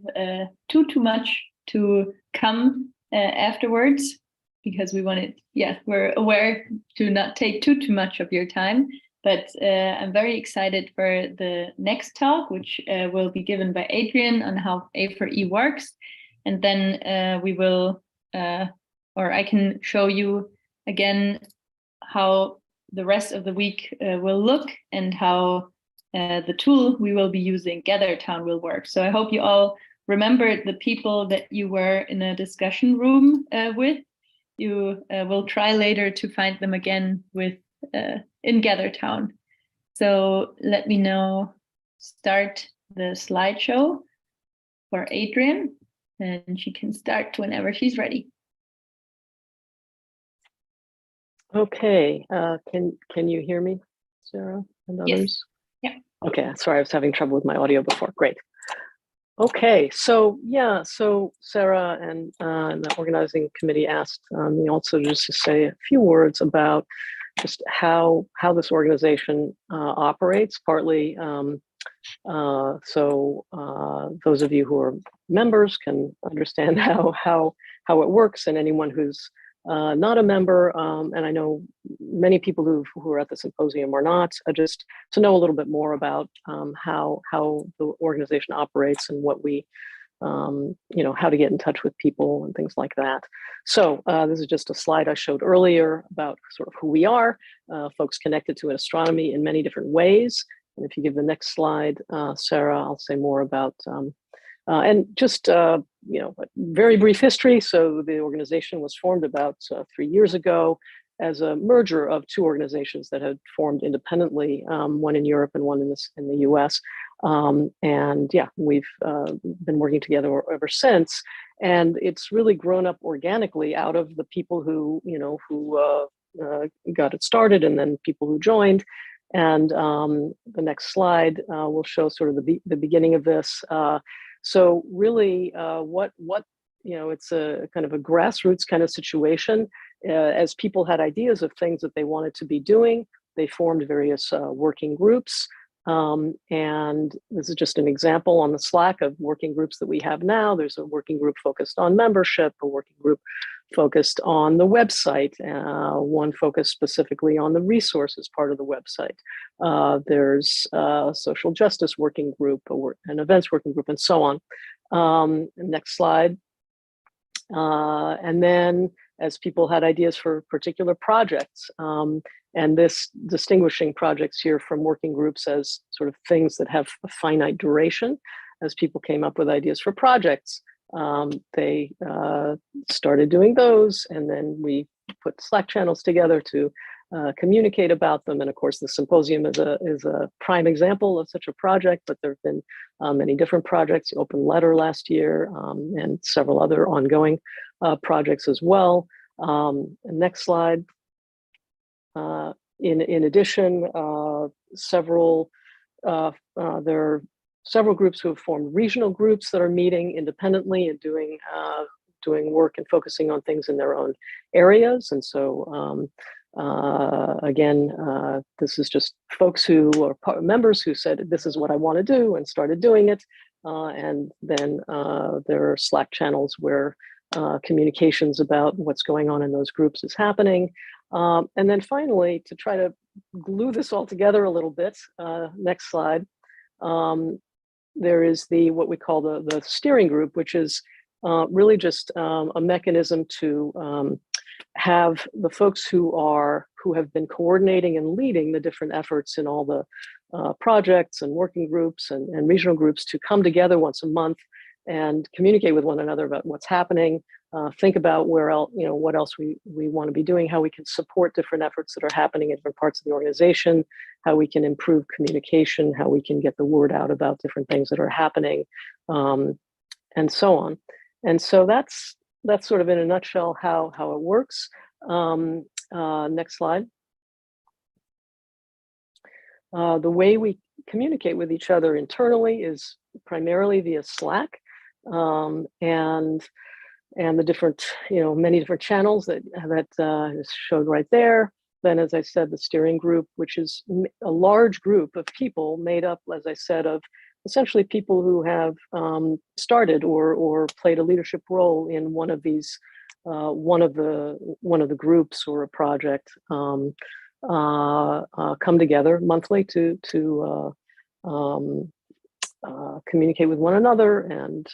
too much to come afterwards, because we wanted, we're aware to not take too much of your time. But I'm very excited for the next talk, which will be given by Adrian on how A4E works. And then we will, or I can show you again how the rest of the week will look and how the tool we will be using, GatherTown, will work. So I hope you all remember the people that you were in a discussion room with. You will try later to find them again with in GatherTown. So let me now start the slideshow for Adrian, and she can start whenever she's ready. Okay, can you hear me, Sarah and others? Yes. Yeah. Okay, sorry, I was having trouble with my audio before. Great. Okay, so so Sarah and the organizing committee asked me also just to say a few words about just how this organization operates, partly so those of you who are members can understand how it works, and anyone who's not a member, and I know many people who are at the symposium are not, just to know a little bit more about how the organization operates and what we, how to get in touch with people and things like that. So this is just a slide I showed earlier about sort of who we are, folks connected to astronomy in many different ways. And if you give the next slide, Sarah, I'll say more about, and just, a very brief history. So the organization was formed about 3 years ago as a merger of two organizations that had formed independently, one in Europe and one in the US. And yeah, we've been working together ever since. And it's really grown up organically out of the people who, got it started, and then people who joined. And the next slide will show sort of the beginning of this. So really, it's a kind of a grassroots kind of situation. As people had ideas of things that they wanted to be doing, they formed various working groups. And this is just an example on the Slack of working groups that we have now. There's a working group focused on membership, a working group focused on the website, one focused specifically on the resources part of the website. There's a social justice working group, an events working group, and so on. Next slide. And then as people had ideas for particular projects, and this distinguishing projects here from working groups as sort of things that have a finite duration, as people came up with ideas for projects, they started doing those, and then we put Slack channels together to communicate about them. And of course, the symposium is a prime example of such a project, but there have been many different projects, the Open Letter last year, and several other ongoing projects as well. Next slide. In addition, there are several groups who have formed regional groups that are meeting independently and doing work and focusing on things in their own areas. And so again, this is just folks who are members who said, this is what I want to do, and started doing it. And then there are Slack channels where communications about what's going on in those groups is happening. And then finally, to try to glue this all together a little bit, next slide, there is what we call the steering group, which is really just a mechanism to have the folks who have been coordinating and leading the different efforts in all the projects and working groups and regional groups to come together once a month and communicate with one another about what's happening, think about what else we want to be doing, how we can support different efforts that are happening in different parts of the organization, how we can improve communication, how we can get the word out about different things that are happening, and so on. And so that's sort of in a nutshell how it works. Next slide. The way we communicate with each other internally is primarily via Slack, and the different, many different channels that is showed right there. then, as I said, the steering group, which is a large group of people made up, as I said, of essentially people who have started or played a leadership role in one of these, one of the groups or a project, come together monthly to communicate with one another, and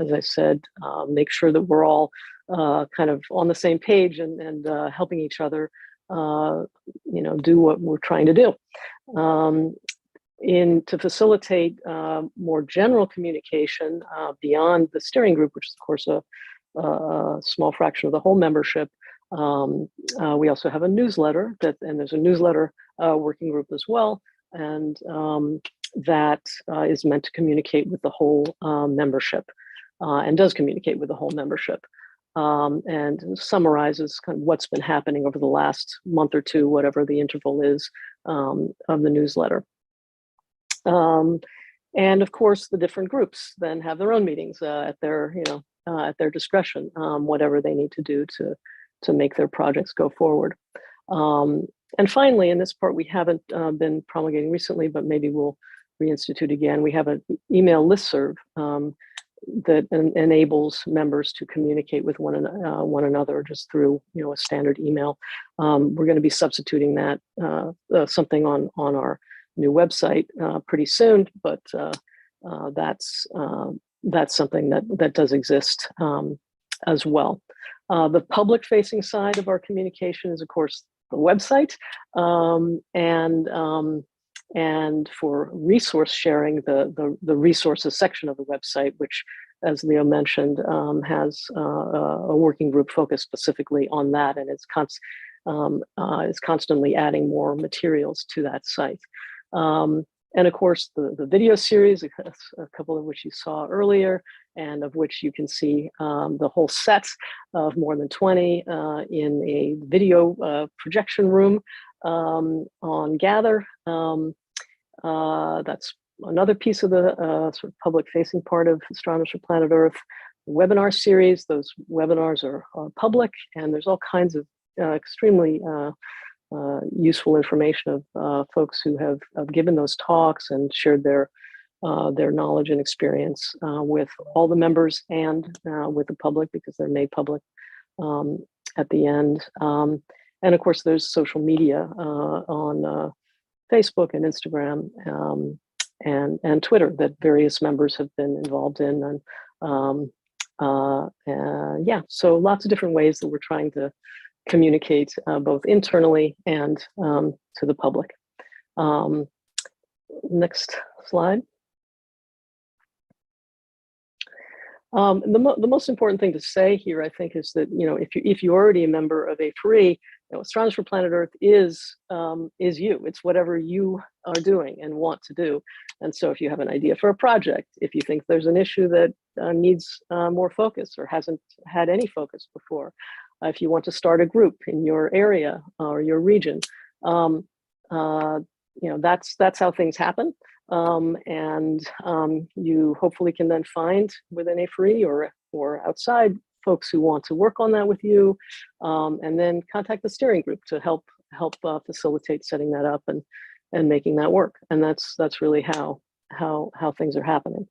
as I said, make sure that we're all kind of on the same page and helping each other, do what we're trying to do. To facilitate more general communication beyond the steering group, which is of course a small fraction of the whole membership. We also have a newsletter and there's a newsletter working group as well, and that is meant to communicate with the whole membership, and does communicate with the whole membership, and summarizes kind of what's been happening over the last month or two, whatever the interval is, of the newsletter. And of course, the different groups then have their own meetings at their discretion, whatever they need to do to make their projects go forward. And finally, in this part, we haven't been promulgating recently, but maybe we'll reinstitute again. We have an email listserv that enables members to communicate with one another just through a standard email. We're going to be substituting that something on our new website pretty soon, but that's something that does exist as well. The public-facing side of our communication is, of course, the website, and for resource sharing, the resources section of the website, which, as Leo mentioned, has a working group focused specifically on that, and is constantly adding more materials to that site. And of course, the video series, a couple of which you saw earlier, and of which you can see the whole set of more than 20 in a video projection room on Gather. That's another piece of the sort of public-facing part of Astronomers for Planet Earth. The webinar series, those webinars are public, and there's all kinds of extremely useful information of folks who have given those talks and shared their knowledge and experience with all the members and with the public, because they're made public at the end. And of course, there's social media on Facebook and Instagram and Twitter that various members have been involved in. And yeah, so lots of different ways that we're trying to communicate both internally and to the public. Next slide. The most important thing to say here, I think, is that if you're already a member of A4E, Astronomers for Planet Earth is you. It's whatever you are doing and want to do. And so, if you have an idea for a project, if you think there's an issue that needs more focus or hasn't had any focus before, if you want to start a group in your area or your region, that's how things happen. And you hopefully can then find within A4E or outside folks who want to work on that with you, and then contact the steering group to help facilitate setting that up and making that work. And that's really how things are happening.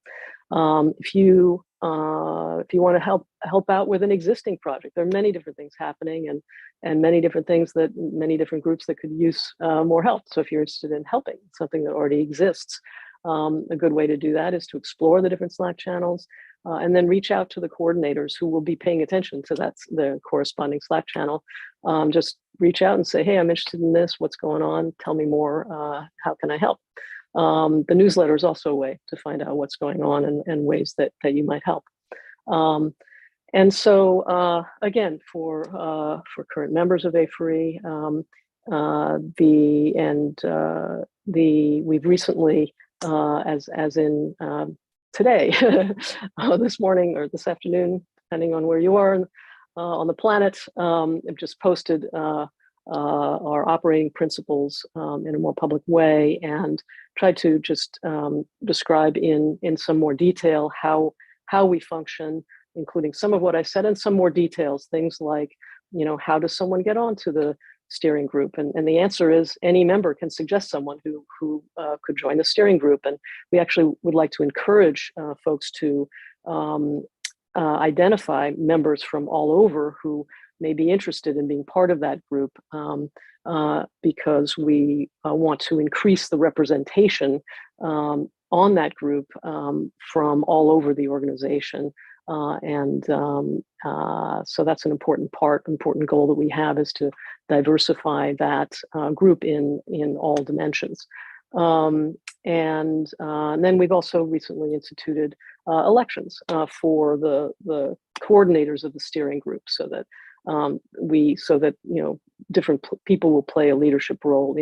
If you want to help out with an existing project, there are many different things happening and many different things that many different groups that could use more help. So if you're interested in helping something that already exists, a good way to do that is to explore the different Slack channels and then reach out to the coordinators who will be paying attention to the corresponding Slack channel. Just reach out and say, hey, I'm interested in this. What's going on? Tell me more. How can I help? The newsletter is also a way to find out what's going on and ways that you might help. And so, again, for current members of A4E, we've recently, as in today, this morning or this afternoon, depending on where you are on the planet, I've just posted our operating principles in a more public way and tried to just describe in some more detail how we function, including some of what I said and some more details, things like, how does someone get onto the steering group? And the answer is any member can suggest someone who could join the steering group. And we actually would like to encourage folks to identify members from all over who may be interested in being part of that group, because we want to increase the representation on that group from all over the organization. So that's an important goal that we have, is to diversify that group in all dimensions. And then we've also recently instituted elections for the coordinators of the steering group, so that different people will play a leadership role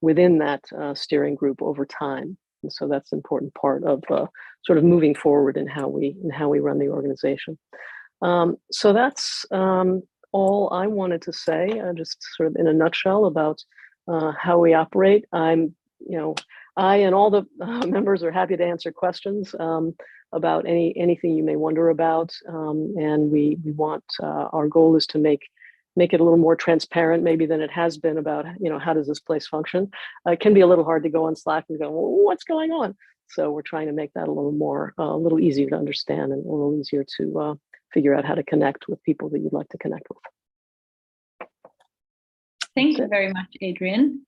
within that steering group over time. And so that's an important part of sort of moving forward in how we run the organization. So that's all I wanted to say, just sort of in a nutshell about how we operate. I and all the members are happy to answer questions about anything you may wonder about. And we want, our goal is to make it a little more transparent maybe than it has been about, how does this place function? It can be a little hard to go on Slack and go, well, what's going on? So we're trying to make that a little easier to understand and a little easier to figure out how to connect with people that you'd like to connect with. Thank you very much, Adrian.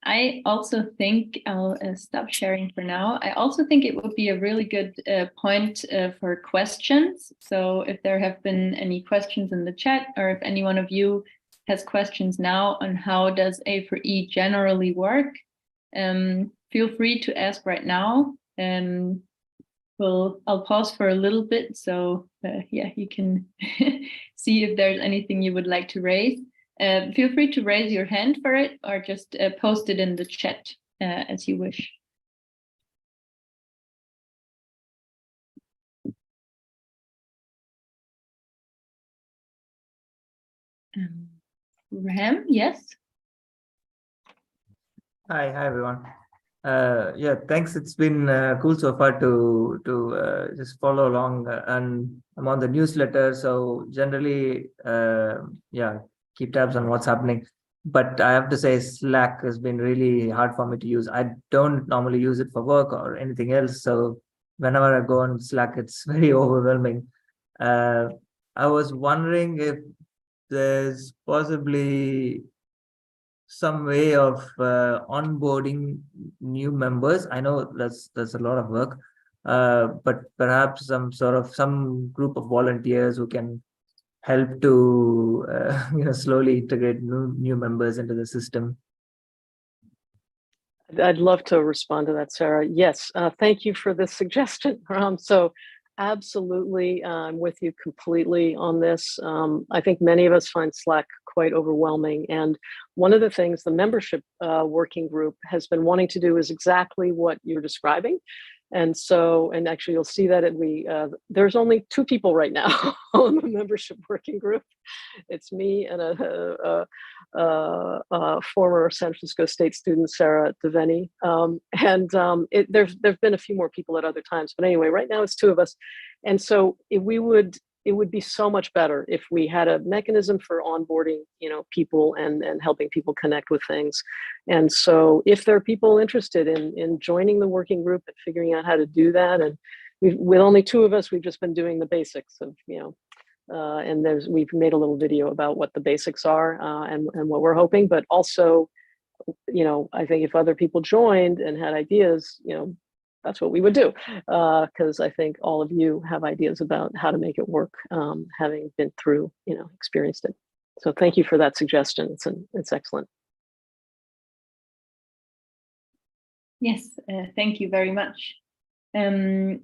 I also think I'll stop sharing for now. I also think it would be a really good point for questions. So if there have been any questions in the chat, or if any one of you has questions now on how does A4E generally work, feel free to ask right now. I'll pause for a little bit, so you can see if there's anything you would like to raise. Feel free to raise your hand for it, or just post it in the chat as you wish. Ram, yes. Hi everyone. Thanks. It's been cool so far to just follow along, and I'm on the newsletter, so generally, keep tabs on what's happening. But I have to say, Slack has been really hard for me to use. I don't normally use it for work or anything else, so whenever I go on Slack, it's very overwhelming. I was wondering if there's possibly some way of onboarding new members. I know that's a lot of work, but perhaps some group of volunteers who can help to slowly integrate new members into the system. I'd love to respond to that, Sarah. Yes, thank you for this suggestion. So absolutely, I'm with you completely on this. I think many of us find Slack quite overwhelming. And one of the things the membership working group has been wanting to do is exactly what you're describing. And actually you'll see that there's only 2 people right now on the membership working group. It's me and a former San Francisco State student, Sarah Deveni. There's been a few more people at other times, but anyway, right now it's 2 of us. And so it would be so much better if we had a mechanism for onboarding, people and helping people connect with things. And so if there are people interested in joining the working group and figuring out how to do that, and with only 2 of us, we've just been doing the basics of, and we've made a little video about what the basics are and what we're hoping, but also, I think if other people joined and had ideas, that's what we would do, because I think all of you have ideas about how to make it work, having been through, experienced it. So thank you for that suggestion. It's excellent. Yes, thank you very much. Then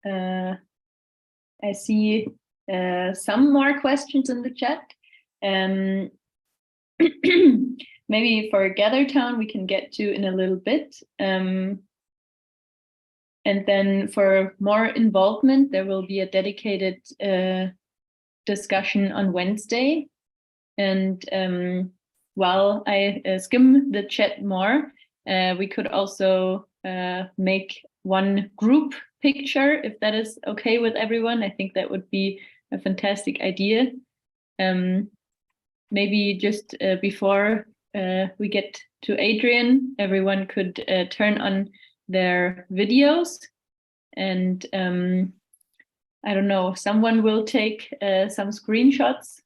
I see some more questions in the chat. Maybe for Gather Town we can get to in a little bit. And then for more involvement, there will be a dedicated discussion on Wednesday. And while I skim the chat more, we could also make one group picture, if that is okay with everyone. I think that would be a fantastic idea. maybe just before we get to Adrian, everyone could turn on their videos, and I don't know, someone will take some screenshots.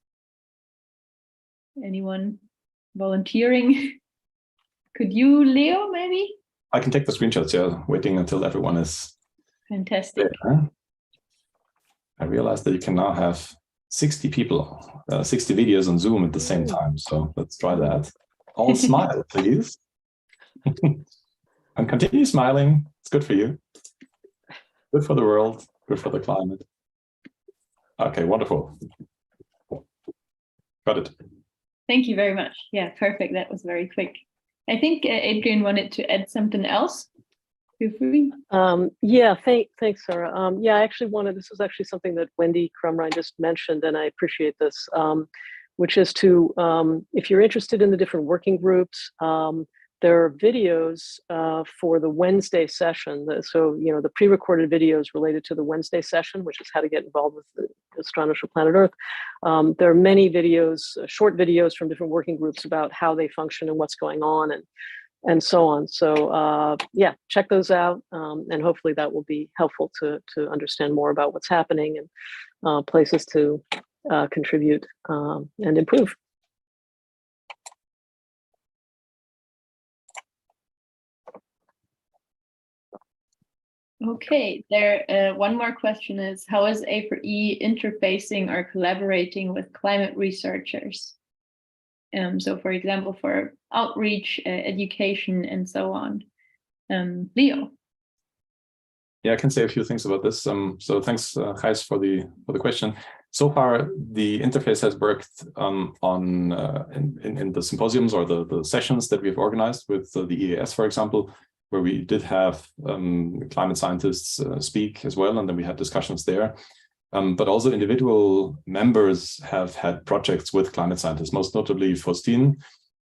Anyone volunteering? Could you, Leo, maybe? I can take the screenshots, yeah, waiting until everyone is fantastic there. I realized that you can now have 60 people, 60 videos on Zoom at the same time. So let's try that. All smile, please. And continue smiling. It's good for you. Good for the world. Good for the climate. Okay, wonderful. Got it. Thank you very much. Yeah, perfect. That was very quick. I think Adrian wanted to add something else. Feel free. Yeah, thanks, Sarah. Yeah, I actually this was actually something that Wendy Crumrine just mentioned, and I appreciate this, which is to, if you're interested in the different working groups, there are videos for the Wednesday session. So, you know, the pre-recorded videos related to the Wednesday session, which is how to get involved with the Astronomers for Planet Earth. There are many videos, short videos from different working groups about how they function and what's going on and so on. So yeah, check those out, and hopefully that will be helpful to understand more about what's happening and places to contribute and improve. Okay, one more question is, how is A4E interfacing or collaborating with climate researchers? So for example, for outreach, education, and so on. Leo. Yeah, I can say a few things about this. So thanks, Gijs, for the question. So far, the interface has worked in the symposiums or the sessions that we've organized with the EAS, for example, where we did have climate scientists speak as well, and then we had discussions there. But also individual members have had projects with climate scientists, most notably Faustine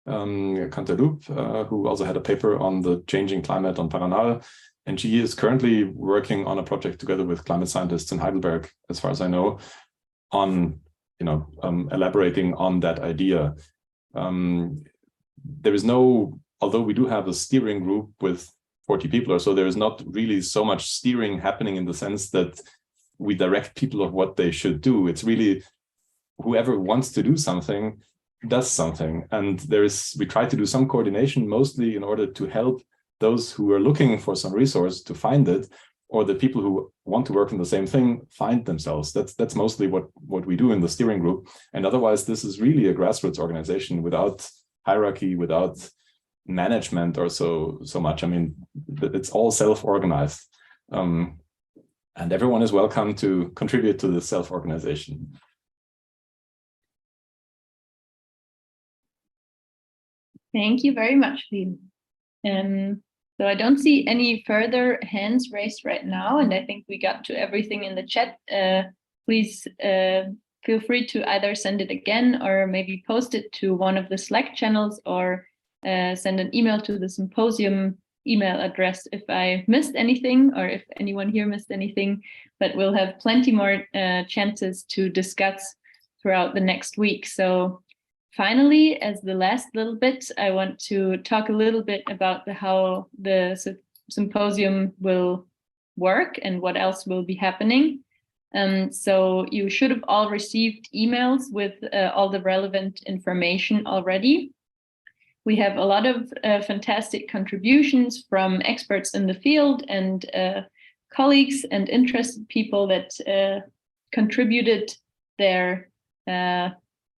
Canteloup, who also had a paper on the changing climate on Paranal. And she is currently working on a project together with climate scientists in Heidelberg, as far as I know, on elaborating on that idea. There is no, although we do have a steering group with 40 people or so, there is not really so much steering happening in the sense that we direct people of what they should do. It's really whoever wants to do something does something. And we try to do some coordination, mostly in order to help those who are looking for some resource to find it, or the people who want to work on the same thing find themselves. That's mostly what we do in the steering group. And otherwise, this is really a grassroots organization without hierarchy, without management or so much. I mean, it's all self-organized. And everyone is welcome to contribute to the self-organization. Thank you very much, Leo. So I don't see any further hands raised right now, and I think we got to everything in the chat. Please feel free to either send it again or maybe post it to one of the Slack channels, or send an email to the Symposium email address if I missed anything, or if anyone here missed anything. But we'll have plenty more chances to discuss throughout the next week. So finally, as the last little bit, I want to talk a little bit about how the symposium will work and what else will be happening. So you should have all received emails with all the relevant information already. We have a lot of fantastic contributions from experts in the field and colleagues and interested people that contributed their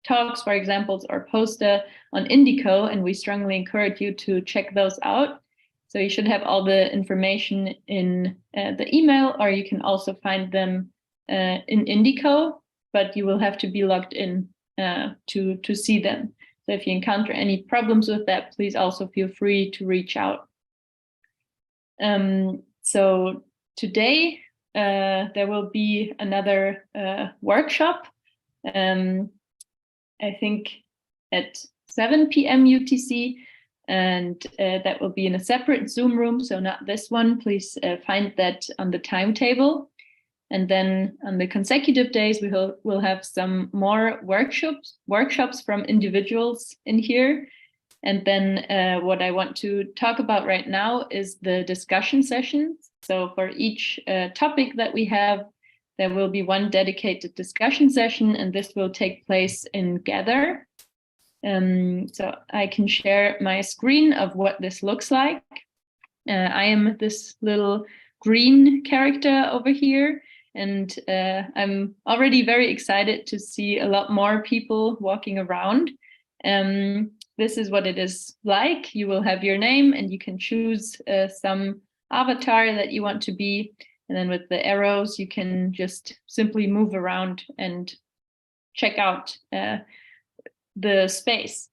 talks, for example, or poster on Indico, and we strongly encourage you to check those out. So you should have all the information in the email, or you can also find them in Indico, but you will have to be logged in to see them. So if you encounter any problems with that, please also feel free to reach out. So today there will be another workshop, I think at 7 p.m. UTC, and that will be in a separate Zoom room, so not this one. Please find that on the timetable. And then on the consecutive days, we'll have some more workshops from individuals in here. And then what I want to talk about right now is the discussion sessions. So for each topic that we have, there will be one dedicated discussion session, and this will take place in Gather. So I can share my screen of what this looks like. I am this little green character over here, and I'm already very excited to see a lot more people walking around. This is what it is like. You will have your name and you can choose some avatar that you want to be. And then with the arrows, you can just simply move around and check out the space.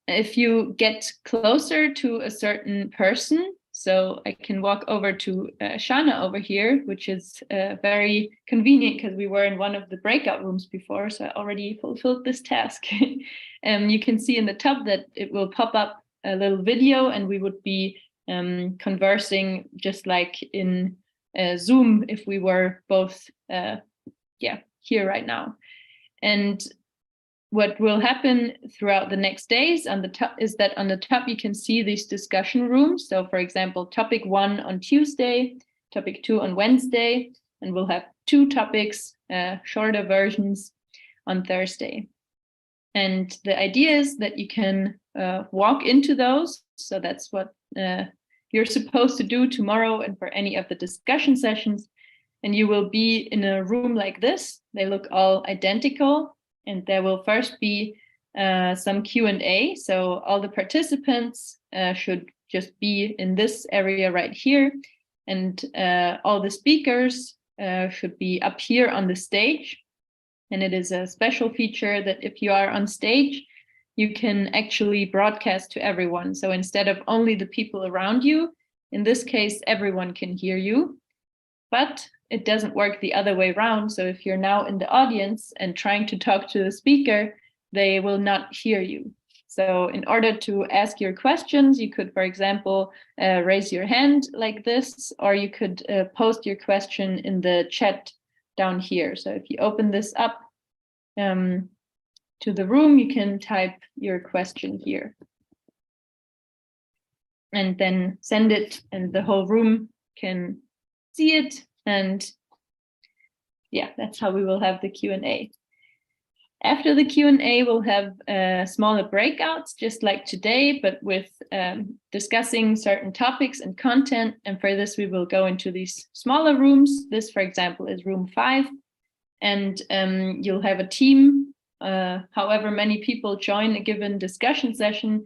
If you get closer to a certain person, so I can walk over to Shana over here, which is very convenient because we were in one of the breakout rooms before, so I already fulfilled this task. You can see in the top that it will pop up a little video, and we would be conversing just like in Zoom if we were both here right now. And what will happen throughout the next days on the top is that on the top you can see these discussion rooms. So for example, topic 1 on Tuesday, topic 2 on Wednesday, and we'll have 2 topics, shorter versions on Thursday. And the idea is that you can walk into those. So that's what you're supposed to do tomorrow and for any of the discussion sessions. And you will be in a room like this. They look all identical. And there will first be some Q&A. So all the participants should just be in this area right here. And all the speakers should be up here on the stage. And it is a special feature that if you are on stage, you can actually broadcast to everyone. So instead of only the people around you, in this case, everyone can hear you. But it doesn't work the other way around. So if you're now in the audience and trying to talk to the speaker, they will not hear you. So in order to ask your questions, you could, for example, raise your hand like this, or you could post your question in the chat down here. So if you open this up to the room, you can type your question here. And then send it, and the whole room can see it. And yeah, that's how we will have the Q&A. After the Q&A, we'll have smaller breakouts, just like today, but with discussing certain topics and content. And for this, we will go into these smaller rooms. This, for example, is room 5. And you'll have a team. However many people join a given discussion session,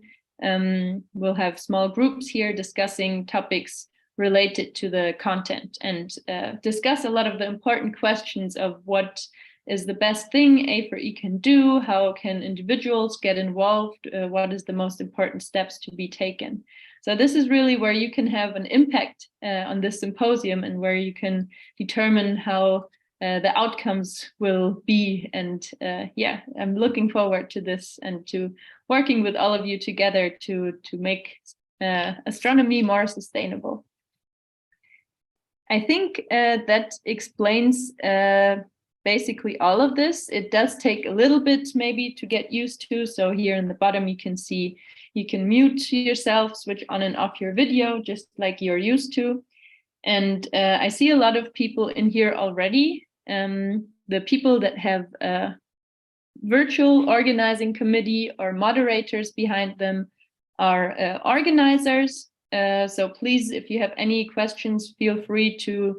we'll have small groups here discussing topics related to the content and discuss a lot of the important questions of what is the best thing A4E can do, how can individuals get involved, what is the most important steps to be taken. So this is really where you can have an impact on this symposium and where you can determine how the outcomes will be. And yeah, I'm looking forward to this and to working with all of you together to make astronomy more sustainable. I think that explains basically all of this. It does take a little bit maybe to get used to. So here in the bottom, you can see you can mute yourself, switch on and off your video, just like you're used to. And I see a lot of people in here already. The people that have a virtual organizing committee or moderators behind them are organizers. So please, if you have any questions, feel free to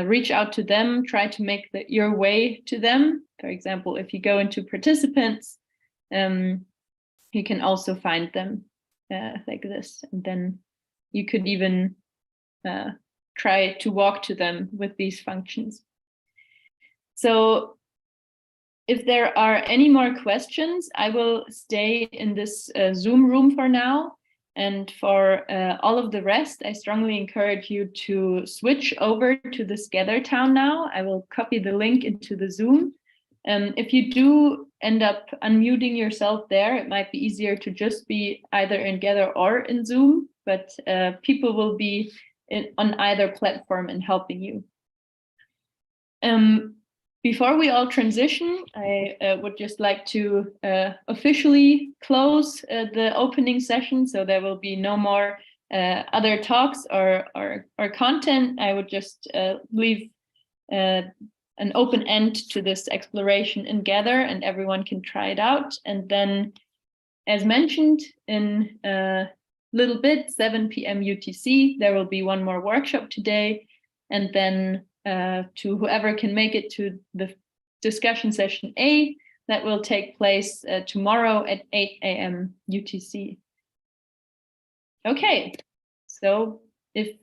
reach out to them, try to make your way to them. For example, if you go into participants, you can also find them like this. And then you could even try to walk to them with these functions. So if there are any more questions, I will stay in this Zoom room for now. And for all of the rest, I strongly encourage you to switch over to this Gather Town now. I will copy the link into the Zoom. If you do end up unmuting yourself there, it might be easier to just be either in Gather or in Zoom, but people will be on either platform and helping you. Before we all transition, I would just like to officially close the opening session, so there will be no more other talks or content. I would just leave an open end to this exploration and gather, and everyone can try it out. And then, as mentioned, in a little bit, 7 p.m. UTC, there will be one more workshop today. And then to whoever can make it to the discussion session A, that will take place tomorrow at 8 a.m. UTC. Okay, so if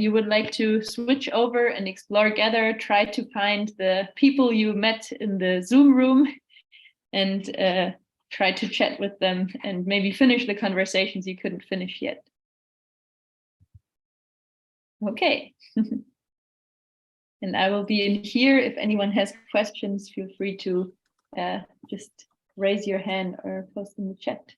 you would like to switch over and explore, gather, try to find the people you met in the Zoom room and try to chat with them and maybe finish the conversations you couldn't finish yet. Okay. And I will be in here. If anyone has questions, feel free to just raise your hand or post in the chat.